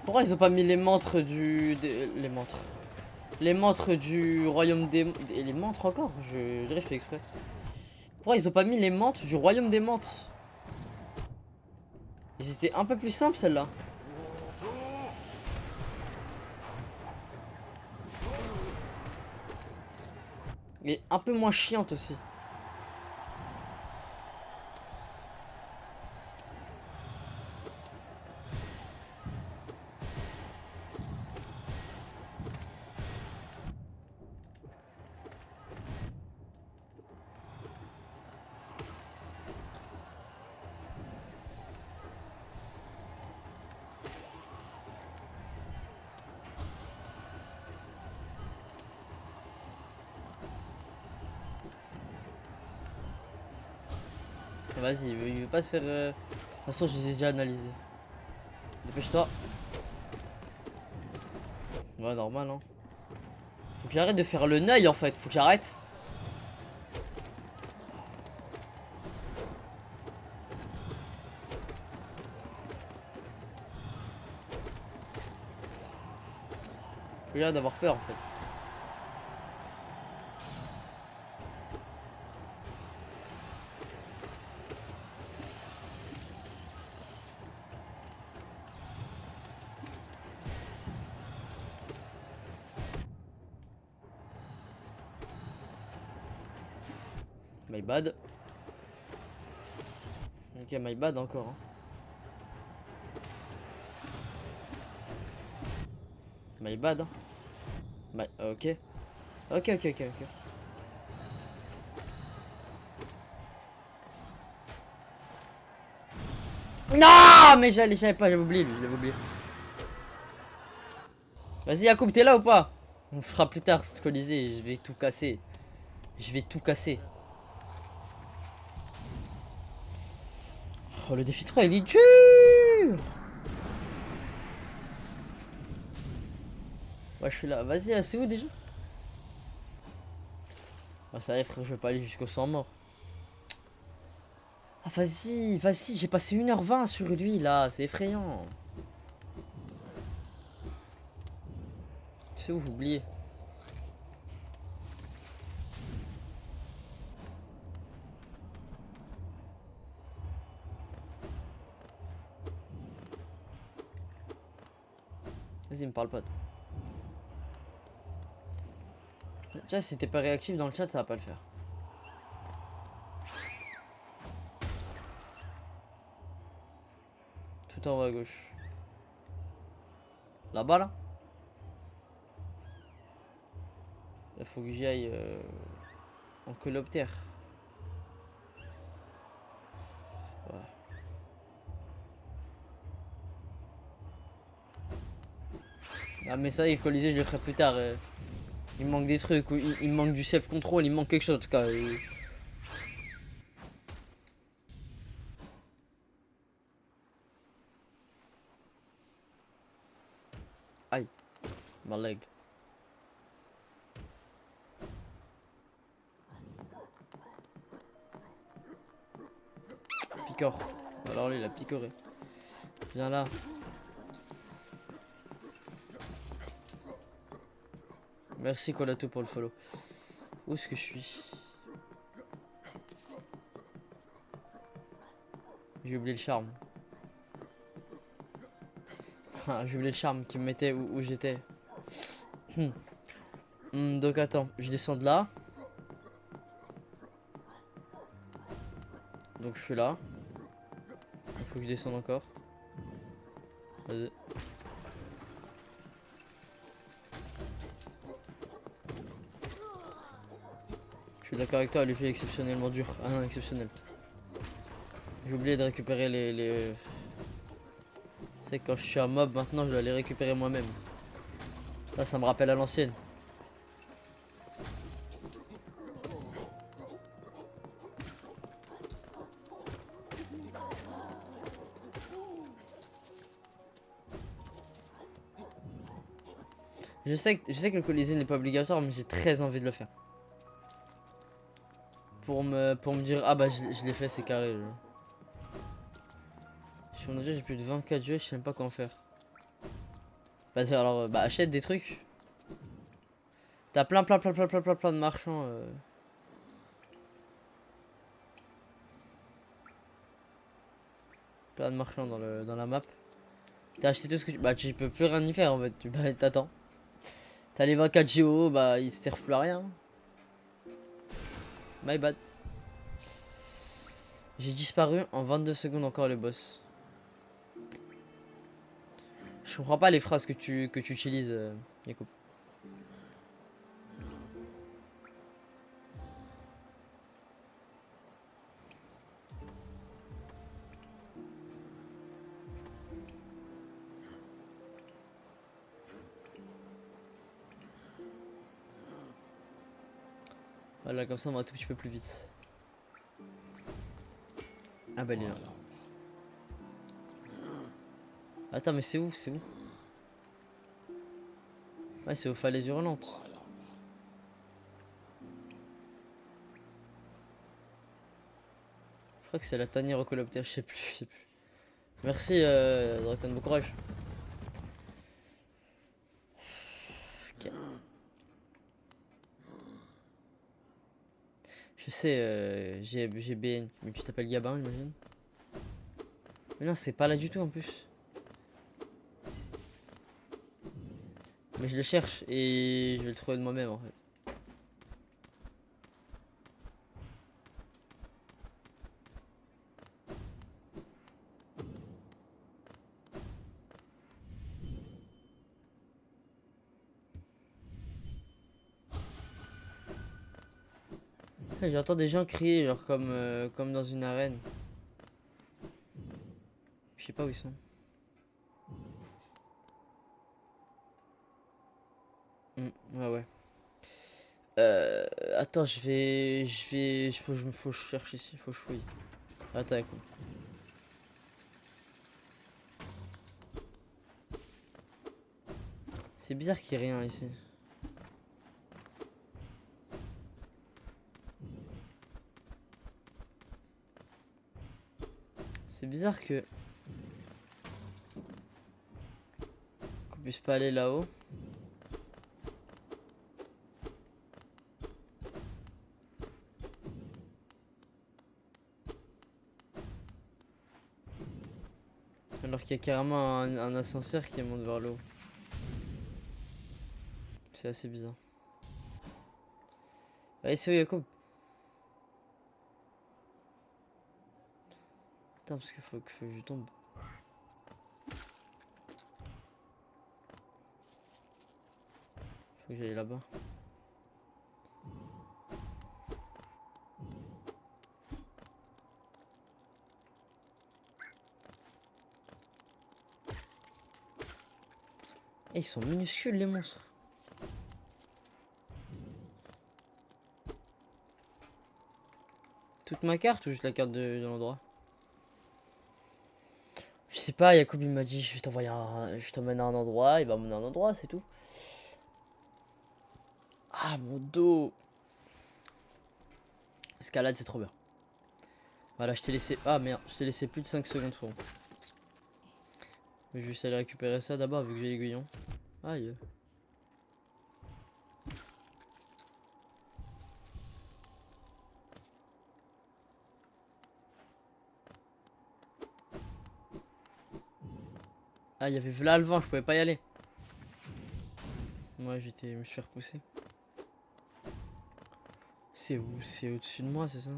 Pourquoi ils ont pas mis les montres les montres. Les montres du royaume des... Et les montres encore? Je dirais que je fais exprès. Pourquoi ils ont pas mis les montres du royaume des montres? Et c'était un peu plus simple celle-là. Et un peu moins chiante aussi. Vas-y, il veut pas se faire... De toute façon, je les ai déjà analysés. Dépêche-toi. Ouais, normal, hein. Faut qu'il arrête de faire le neuil, en fait. Faut qu'il arrête. Faut qu'il arrête d'avoir peur, en fait. My bad. Ok, my bad encore, hein. My bad, hein. Ok. Ok, ok, ok, ok. Non, mais j'avais pas, j'avais oublié lui, j'avais oublié. Vas-y, Yacoub, t'es là ou pas? On fera plus tard ce Colisée, je vais tout casser. Je vais tout casser. Oh, le défi 3, il est dur. Ouais, je suis là. Vas-y, c'est où déjà? Ah, ça y est, frère, je vais pas aller jusqu'au 100 mort. Ah, vas-y, vas-y, j'ai passé 1h20 sur lui là, c'est effrayant. C'est où, j'ai oublié. Vas-y, me parle pas. Tu vois, si t'es pas réactif dans le chat, ça va pas le faire. Tout en haut à gauche. Là-bas, là? Il faut que j'y aille en coloptère. Ouais. Ah mais ça, Colisée, je le ferai plus tard. Il me manque des trucs, ou il me manque du self-control, il me manque quelque chose en tout cas. Aïe, ma leg. Picor. Alors lui, il a picoré. Viens là. Merci Colato pour le follow. Où est-ce que je suis? J'ai oublié le charme. J'ai oublié le charme qui me mettait où j'étais. Donc attends, je descends de là. Donc je suis là. Il faut que je descende encore. Vas-y. Je suis d'accord avec toi, le jeu est exceptionnellement dur. Ah non, exceptionnel. J'ai oublié de récupérer les... C'est que quand je suis un mob maintenant, je dois les récupérer moi-même. Ça me rappelle à l'ancienne. Je sais que le Colisée n'est pas obligatoire, mais j'ai très envie de le faire. Pour me dire, ah bah je l'ai fait, c'est carré. Sur mon jeu, j'ai plus de 24 jeux, je sais même pas quoi en faire. Vas-y, alors, bah achète des trucs. T'as plein de marchands. Plein de marchands dans la map. T'as acheté tout ce que tu... Bah tu peux plus rien y faire en fait, bah, t'attends. T'as les 24 JO, bah ils servent plus à rien. My bad. J'ai disparu en 22 secondes encore le boss. Je comprends pas les phrases que tu utilises, Yacoub. Voilà, comme ça on va un tout petit peu plus vite. Ah bah il est là. Attends, mais c'est où? C'est où? Ouais, c'est aux falaises hurlantes. Je crois que c'est la tanière au coloptère, je sais plus. Merci, Dracon, bon courage. Ok. Je sais, j'ai BN, mais tu t'appelles Gabin, j'imagine. Mais non, c'est pas là du tout en plus. Mais je le cherche et je vais le trouver de moi-même en fait. J'entends des gens crier, genre comme dans une arène. Je sais pas où ils sont. Ouais, ouais. Attends, faut que je cherche ici, faut que je fouille. Attends, écoute. C'est bizarre qu'il y ait rien ici. C'est bizarre qu'on puisse pas aller là-haut. Alors qu'il y a carrément un ascenseur qui monte vers l'eau. C'est assez bizarre. Allez, c'est où Yacoub? Attends, parce qu'il faut que je tombe. Faut que j'aille là-bas. Et ils sont minuscules les monstres. Toute ma carte ou juste la carte de l'endroit? Je sais pas, Yacoub il m'a dit je vais t'envoyer je t'emmène à un endroit, il va m'emmener à un endroit, c'est tout. Ah mon dos. Escalade c'est trop bien. Voilà, je t'ai laissé. Ah merde, je t'ai laissé plus de 5 secondes frérot. Mais je vais juste aller récupérer ça d'abord vu que j'ai l'aiguillon. Aïe. Ah, il y avait là le vent, je pouvais pas y aller. Moi, je me suis fait repousser. C'est où? C'est au-dessus de moi, c'est ça?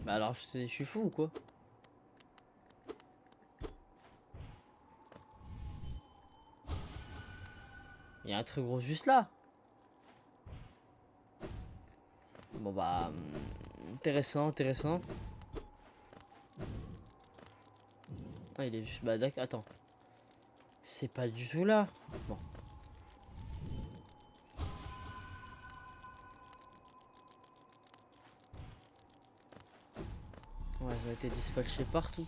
Bah alors, je suis fou ou quoi? Il y a un truc gros juste là. Bon bah, intéressant, intéressant. Ah, il est juste. Bah d'accord, attends. C'est pas du tout là. Bon. Ouais, ils ont été dispatchés partout.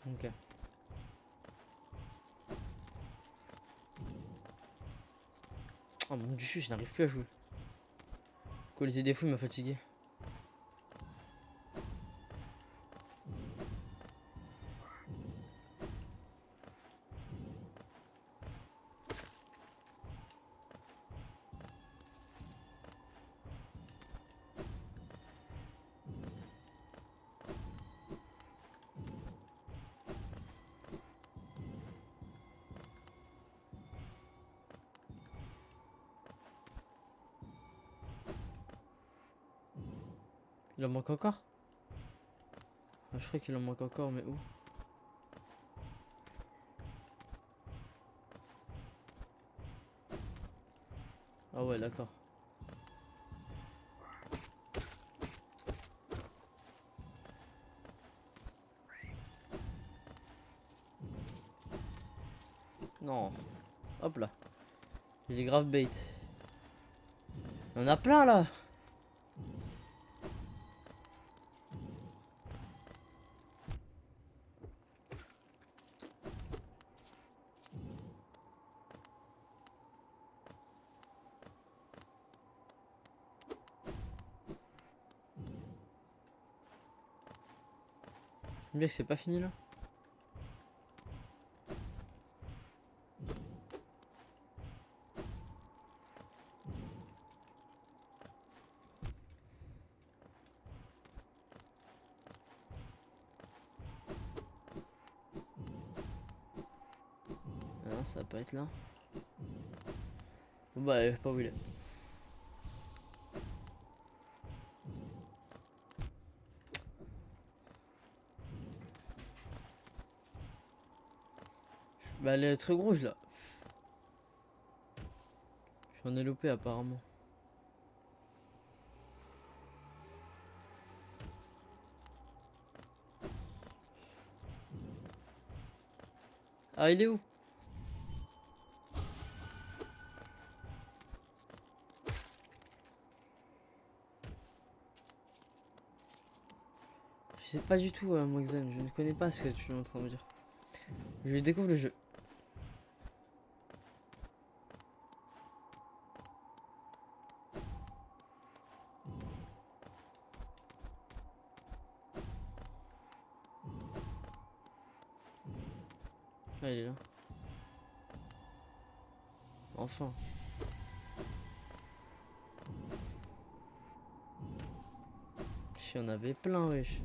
Ok. Oh mon dieu, je n'arrive plus à jouer. Qualité des fous, il m'a fatigué. Il en manque encore? Ah, je crois qu'il en manque encore, mais où? Ah ouais, d'accord. Non. Hop là. Il est grave bait. Il y en a plein là. Bien que c'est pas fini là. Ah non, ça va pas être là. Bon bah, pas où il est. Bah, le truc rouge là. J'en ai loupé apparemment. Ah, il est où? sais pas du tout, moi, Xan. Je ne connais pas ce que tu es en train de me dire. Je découvre le jeu. Ah, il est là. Enfin. Il y en avait plein, wesh.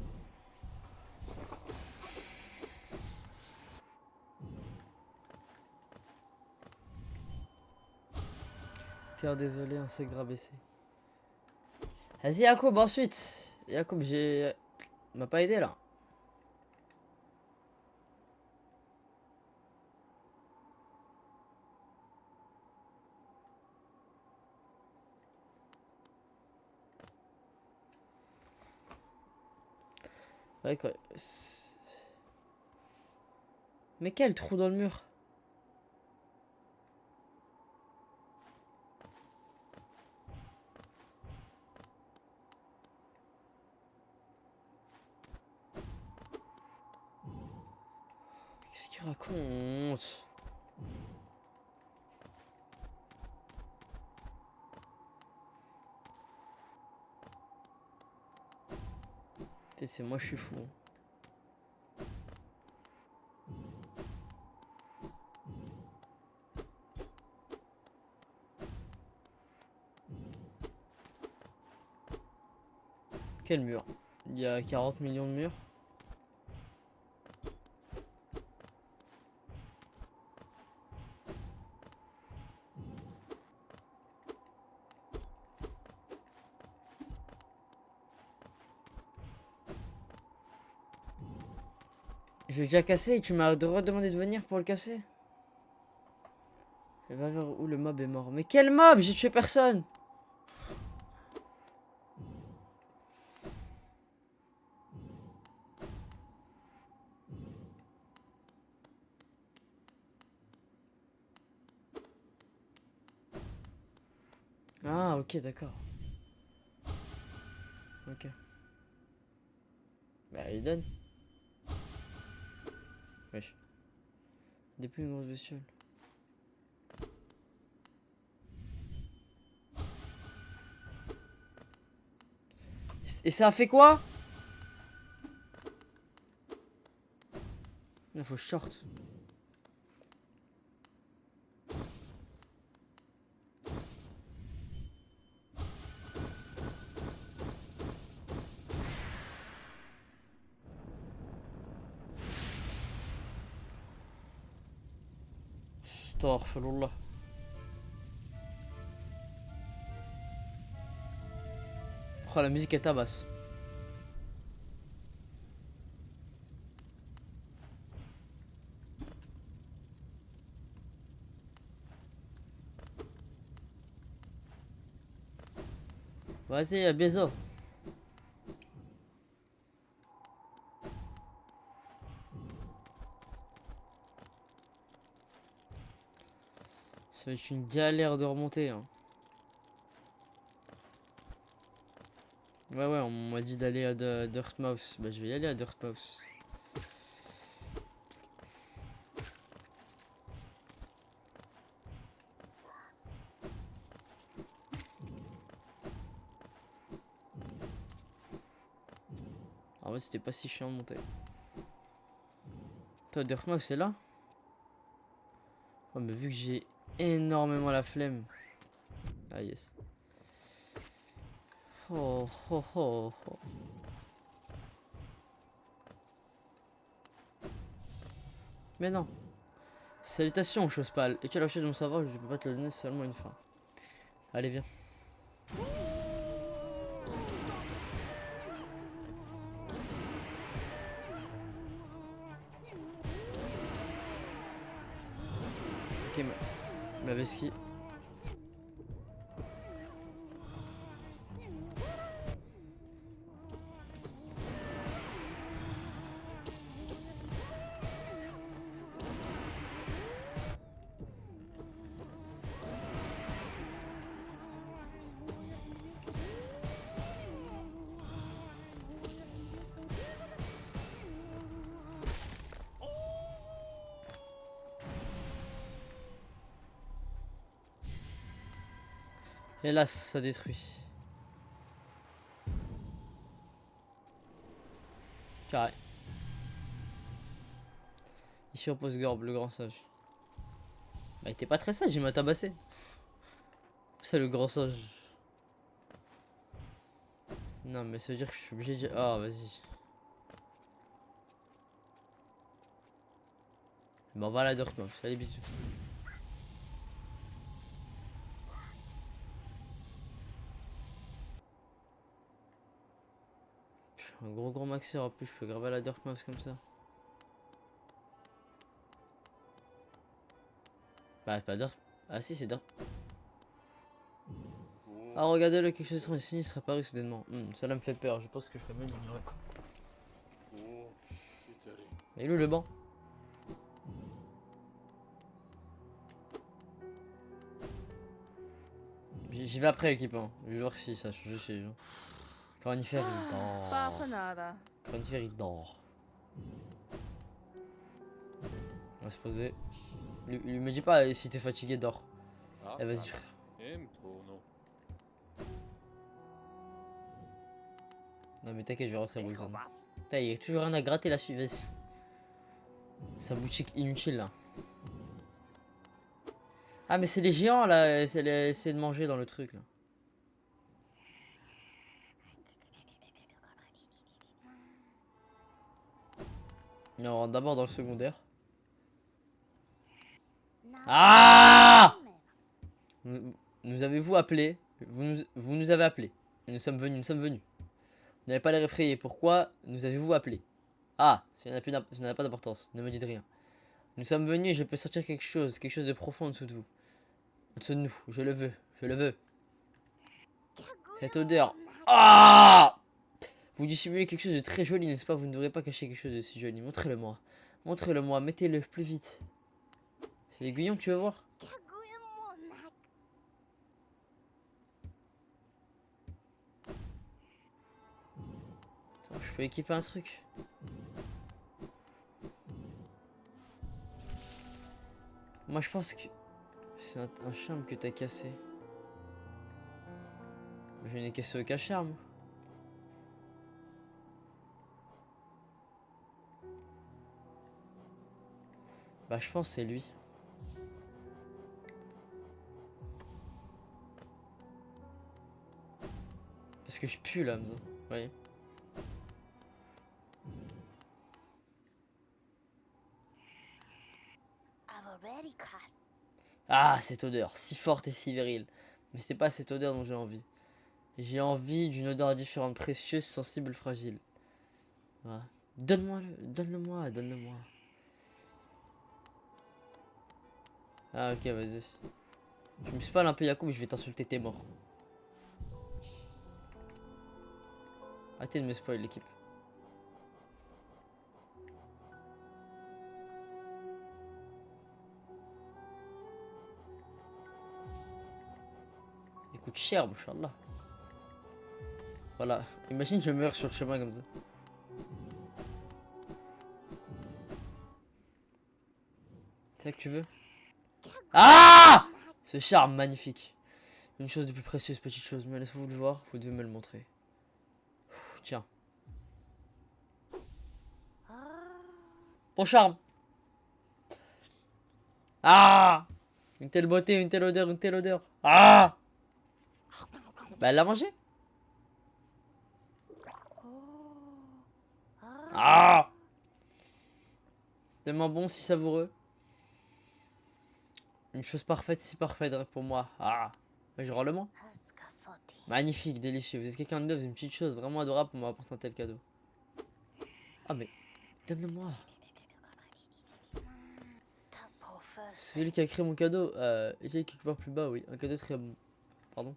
Terre désolé, on s'est rabaissé. Vas-y, Yacoub, ensuite. Yacoub, j'ai. Il m'a pas aidé là. Ouais, quoi. Mais quel trou dans le mur? Qu'est-ce qu'il raconte? C'est moi, je suis fou. Quel mur? Il y a 40 millions de murs. Je l'ai déjà cassé et tu m'as redemandé de venir pour le casser. Et va vers où le mob est mort. Mais quel mob? J'ai tué personne. Ah, ok, d'accord. Ok. Bah, il donne. Wesh. Des plus grosses bestioles. Et ça a fait quoi? Il faut short. Astaghfirullah. Oh, la musique est tabasse. Vas-y, bisous. Ça va être une galère de remonter. Hein. Ouais, on m'a dit d'aller à Dirtmouth. Bah, je vais y aller à Dirtmouth. En vrai, c'était pas si chiant de monter. Toi, Dirtmouth, c'est là? Oh, mais vu que j'ai énormément la flemme. Ah, yes. Oh, oh, oh, oh. Mais non. Salutations, chose pâle. Et tu as lâché de mon savoir, je peux pas te le donner seulement une fin. Allez, viens. Ok, ma vesquille. Hélas, ça détruit. Carré. Ici repose Gorb, le grand sage. Bah, il était pas très sage, il m'a tabassé. C'est le grand sage. Non, mais ça veut dire que je suis obligé de... Ah, vas-y. Bon, on va à la Dorkmouth. Allez, bisous. Je suis un gros maxeur, en plus, je peux graver à la Dorkmouth comme ça. Bah, pas Dork. Ah, si, c'est Dork. Ah, regardez-le, quelque chose de très sinistre apparu soudainement. Cela me fait peur, je pense que je ferais mieux d'ignorer. Mais il est où le banc? J'y vais après l'équipe, hein. Je vais voir si ça change chez les gens. Cornifère, il dort. Cornifère, il dort. On va se poser. Lui me dis pas si t'es fatigué, dors. Eh, vas-y, frère. Non, mais t'inquiète, je vais rentrer, Wilson. Putain, il y a toujours rien à gratter là-dessus, vas-y. Sa boutique inutile là. Ah, mais c'est les géants là, c'est essayer de manger dans le truc là. Mais on rentre d'abord dans le secondaire. Ah! Nous avez-vous appelé? Vous nous avez appelé. Et nous sommes venus, nous sommes venus. Vous n'avez pas l'air effrayé. Pourquoi nous avez-vous appelé? Ah, ça n'a pas d'importance. Ne me dites rien. Nous sommes venus et je peux sortir quelque chose de profond en dessous de vous. En dessous de nous. Je le veux. Je le veux. Cette odeur. Ah! Vous dissimulez quelque chose de très joli, n'est-ce pas? Vous ne devriez pas cacher quelque chose de si joli. Montrez-le-moi. Montrez-le-moi. Mettez-le plus vite. C'est l'aiguillon que tu veux voir? Attends, je peux équiper un truc. Moi, je pense que c'est un charme que t'as cassé. Je n'ai cassé aucun charme. Bah, je pense que c'est lui. Parce que je pue là, Hamza. Vous voyez? Ah, cette odeur, si forte et si virile. Mais c'est pas cette odeur dont j'ai envie. J'ai envie d'une odeur différente, précieuse, sensible, fragile. Voilà. Donne-le-moi, donne-le-moi. Ah, ok, vas-y. Je me suis pas un peu Yacoub, je vais t'insulter, t'es mort. Arrêtez de me spoil l'équipe. Il coûte cher, Inch'Allah. Voilà. Imagine, je meurs sur le chemin comme ça. C'est ça que tu veux? Ah! Ce charme magnifique. Une chose de plus précieuse, petite chose. Mais laissez-vous le voir, vous devez me le montrer. Tiens. Bon charme. Ah! Une telle beauté, une telle odeur, une telle odeur. Ah! Bah elle l'a mangé. Ah! Tellement bon, si savoureux. Une chose parfaite, si parfaite pour moi. Ah! Bah, je rends le moins. Magnifique, délicieux. Vous êtes quelqu'un de neuf, une petite chose vraiment adorable pour m'apporter un tel cadeau. Ah mais, donne-le-moi. C'est lui qui a créé mon cadeau. J'ai quelque part plus bas, oui. Un cadeau très bon. Pardon.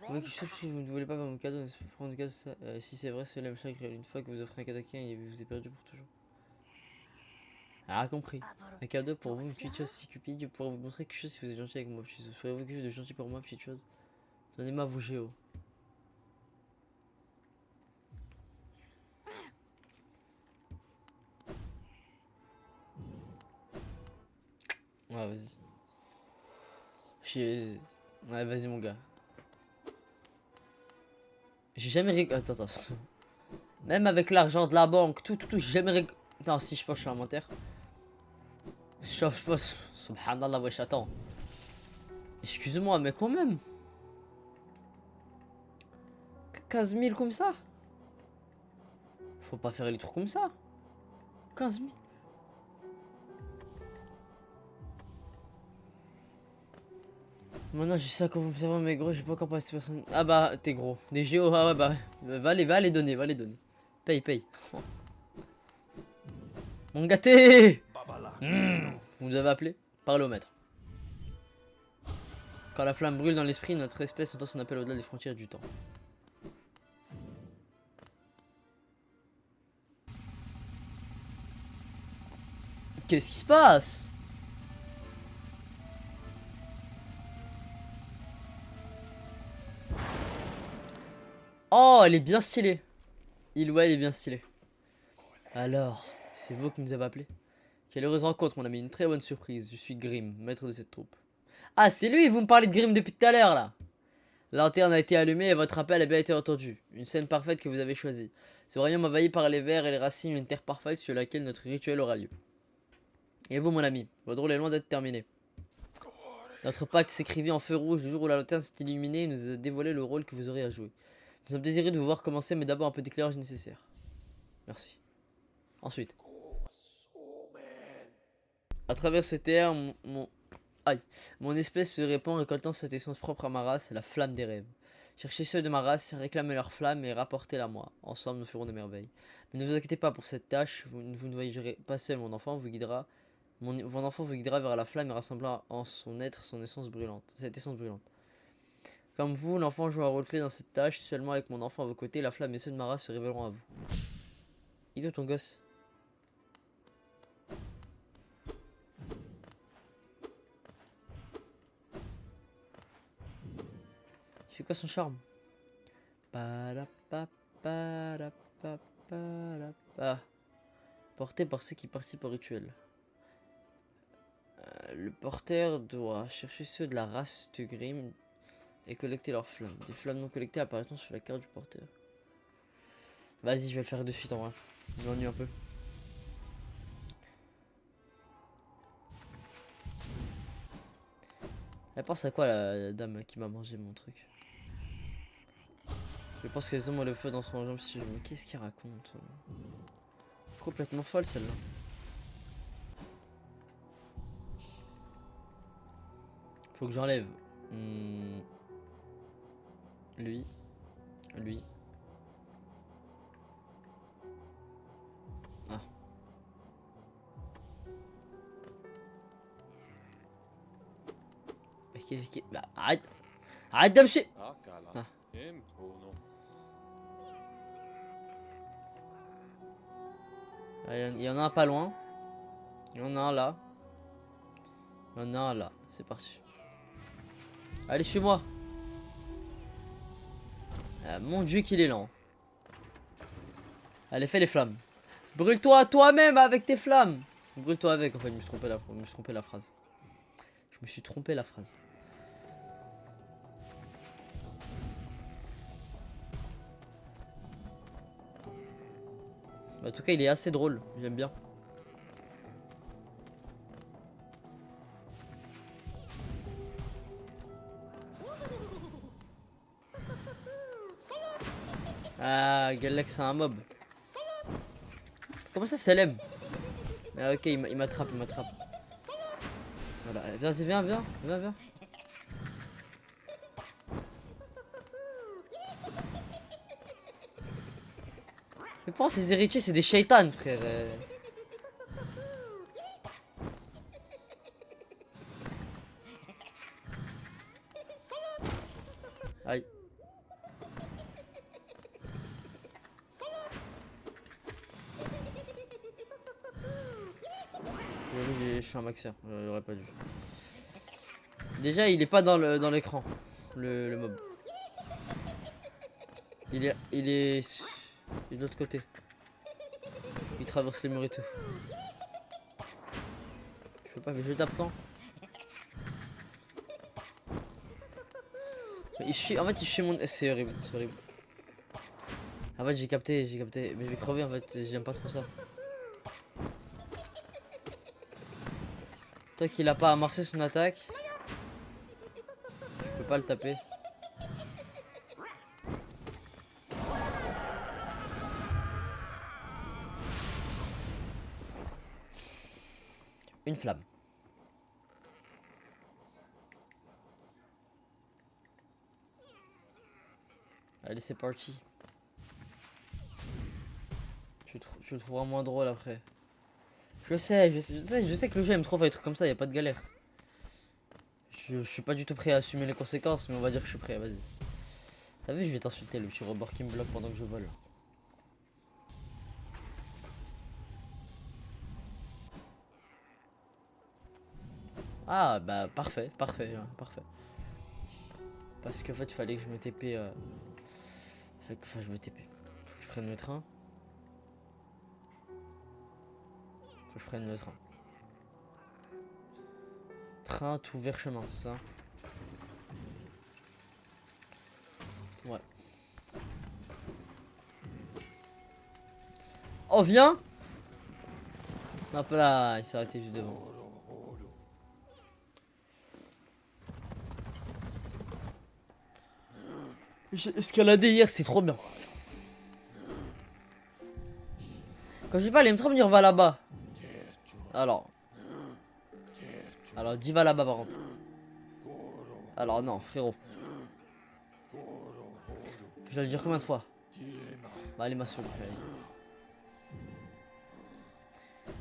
Oui, quelque chose si vous ne voulez pas mon cadeau, n'est-ce pas? Prendre cadeau, ça, si c'est vrai, cela me chagrin. Une fois que vous offrez un cadeau à quelqu'un, il vous est perdu pour toujours. Ah, compris. Un cadeau pour vous, une petite chose si cupide. Je pourrais vous montrer quelque chose si vous êtes gentil avec moi, petite chose. Ferez-vous quelque chose de gentil pour moi, petite chose? Donnez-moi vos géos. Ouais, vas-y. Ouais, vas-y, mon gars. J'ai jamais Attends, attends. Même avec l'argent de la banque, tout, j'ai jamais Attends, si je pense que je suis inventaire. Je pense. Subhanallah, wesh, attends. Excuse-moi, mais quand même. 15 000 comme ça. Faut pas faire les trucs comme ça. 15 000. Maintenant, je sais comment vous savoir, mais gros, j'ai pas encore passé personne. Ah bah, t'es gros. Des géos, ah ouais, bah. Va les donner, va les donner. Paye. Mon gâté. Vous nous avez appelé? Parlez au maître. Quand la flamme brûle dans l'esprit, notre espèce entend son appel au-delà des frontières du temps. Qu'est-ce qui se passe? Oh, elle est bien stylée. Ouais, il est bien stylé. Alors, c'est vous qui nous avez appelé? Quelle heureuse rencontre, mon ami. Une très bonne surprise. Je suis Grim, maître de cette troupe. Ah, c'est lui, vous me parlez de Grim depuis tout à l'heure, là. La lanterne a été allumée et votre appel a bien été entendu. Une scène parfaite que vous avez choisie. Ce royaume envahi par les vers et les racines, une terre parfaite sur laquelle notre rituel aura lieu. Et vous, mon ami, votre rôle est loin d'être terminé. Notre pacte s'écrivit en feu rouge le jour où la lanterne s'est illuminée et nous a dévoilé le rôle que vous aurez à jouer. Nous sommes désirés de vous voir commencer, mais d'abord un peu d'éclairage nécessaire. Merci. Ensuite. À travers ces terres, mon espèce se répand récoltant cette essence propre à ma race, la flamme des rêves. Cherchez ceux de ma race, réclamez leur flamme et rapportez-la moi. Ensemble, nous ferons des merveilles. Mais ne vous inquiétez pas pour cette tâche, vous ne voyagerez pas seul, mon enfant vous guidera. Mon enfant vous guidera vers la flamme et rassemblera en son être son essence brûlante, cette essence brûlante. Comme vous, l'enfant joue un rôle clé dans cette tâche. Seulement avec mon enfant à vos côtés, la flamme et ceux de ma race se révéleront à vous. Il est où ton gosse? Il fait quoi son charme? Porté par ceux qui participent au rituel. Le porteur doit chercher ceux de la race de Grimm et collecter leurs flammes. Des flammes non collectées apparaîtront sur la carte du porteur. Vas-y, je vais le faire de suite en vrai. Je m'ennuie un peu. Elle pense à quoi la dame qui m'a mangé mon truc? Je pense qu'elles ont le feu dans son jambe si je... Mais qu'est-ce qu'il raconte? Complètement folle celle-là. Faut que j'enlève. Lui. Ah. Bah, arrête. Arrête de me suivre. Ah. Il y en a un pas loin. Il y en a un là. Il y en a un là. C'est parti. Allez, suis-moi. Mon dieu qu'il est lent. Allez, fais les flammes. Brûle-toi toi-même avec tes flammes. Brûle-toi avec. En fait, je me suis trompé la phrase. Je me suis trompé la phrase. En tout cas, il est assez drôle. J'aime bien. Ah, Galek, c'est un mob. Comment ça, c'est l'aime? Ah, ok, il m'attrape, Voilà, viens. Mais pourquoi ces héritiers, c'est des shaitans, frère? Aïe. Je suis un maxeur, j'aurais pas dû. Déjà, il est pas dans l'écran, le mob. Il est de l'autre côté. Il traverse les murs et tout. Je peux pas, mais je tape quand? En fait, il suit mon... C'est horrible, En fait, j'ai capté. Mais je vais crever en fait, j'aime pas trop ça. Toi qu'il a pas amorcé son attaque. Je peux pas le taper. Une flamme. Allez, c'est parti. Tu le trouveras moins drôle après. Je sais que le jeu aime trop faire des trucs comme ça, y a pas de galère. Je suis pas du tout prêt à assumer les conséquences, mais on va dire que je suis prêt, vas-y. T'as vu, je vais t'insulter, le petit rebord qui me bloque pendant que je vole. Ah, bah parfait, parfait. Parce qu'en fait, il fallait que je me TP. Enfin, je me TP. Faut que je prenne le train. Faut que je prenne le train. Train tout vers chemin, c'est ça? Ouais. Oh, viens! Hop là, il s'est arrêté juste devant. J'ai escaladé hier, c'est trop bien. Quand je dis pas, il aime trop me dire va là-bas. Alors. Alors, dis va là-bas par contre. Alors, non, frérot. Je dois le dire combien de fois? Bah, allez, ma soeur.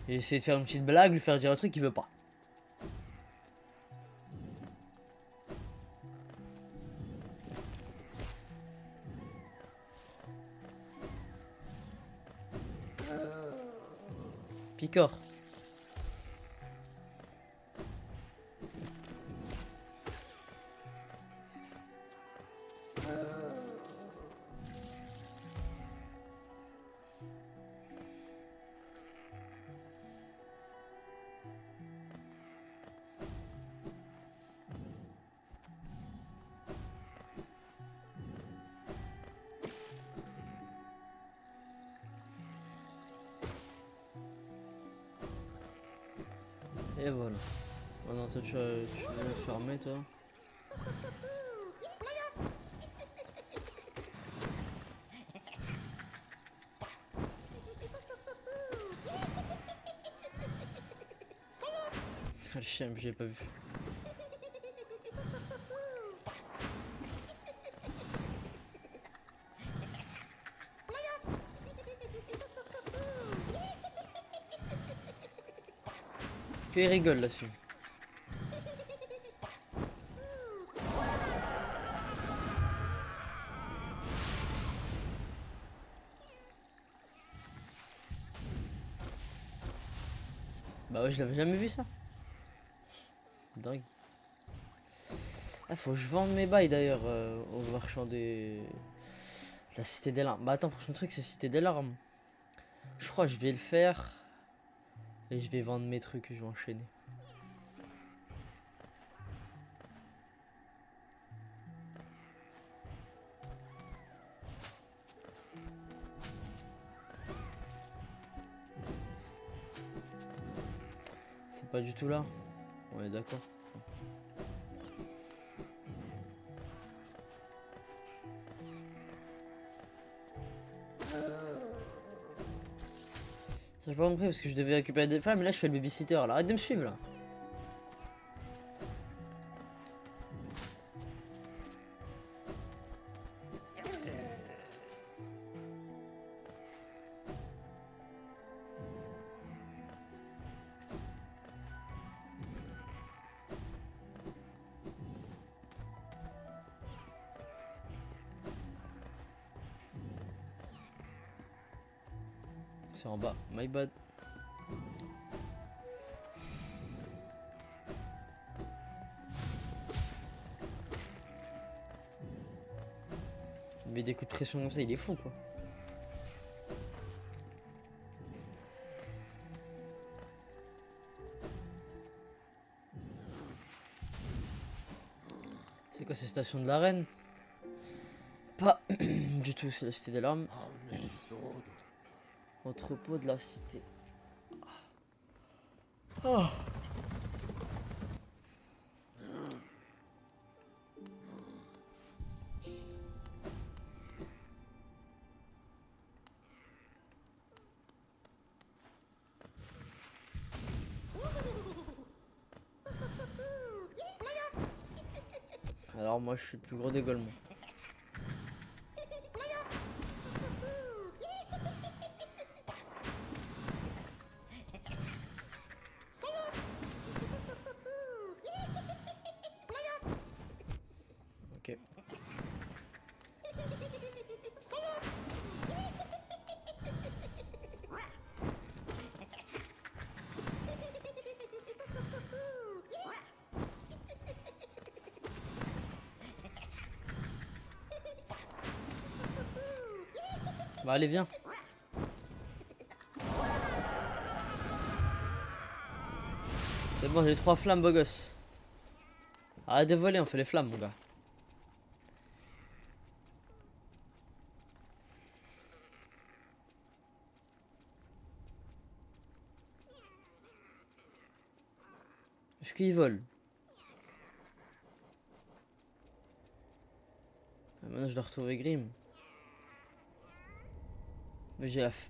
J'ai essayé de faire une petite blague, lui faire dire un truc qu'il veut pas. Picor. Et voilà. Oh non, toi tu vas le fermer, toi. Ah, le chien, j'ai pas vu. Que il rigole là-dessus. Bah ouais, je l'avais jamais vu ça. Dingue. Ah, faut que je vende mes bails d'ailleurs au marchand des... La Cité des Larmes. Bah attends, prochain truc c'est Cité des Larmes. Je crois que je vais le faire. Et je vais vendre mes trucs, je vais enchaîner. C'est pas du tout là. On est d'accord. Ça j'ai pas compris parce que je devais récupérer des femmes, mais là je fais le babysitter. Alors arrête de me suivre là. C'est en bas, my bad. Mais des coups de pression comme ça, il est fou quoi. C'est quoi ces stations de l'arène? Pas du tout, c'est la Cité des Larmes. Entrepôt de la cité. Oh. Alors moi je suis le plus gros des Golemons. Ok. Bah allez viens. C'est bon, j'ai 3 flammes, beau gosse. Arrête de voler, on fait les flammes, mon gars. Est-ce qu'il vole? Maintenant, je dois retrouver Grim.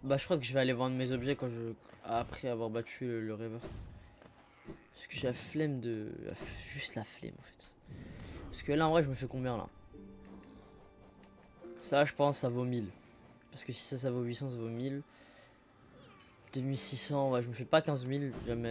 Bah, je crois que je vais aller vendre mes objets quand je... après avoir battu le rêveur. Parce que j'ai la flemme de... Juste la flemme, en fait. Parce que là, en vrai, je me fais combien, là? Ça, je pense, ça vaut 1000. Parce que si ça vaut 800, ça vaut 1000. 2600, ouais, je me fais pas 15 000, jamais.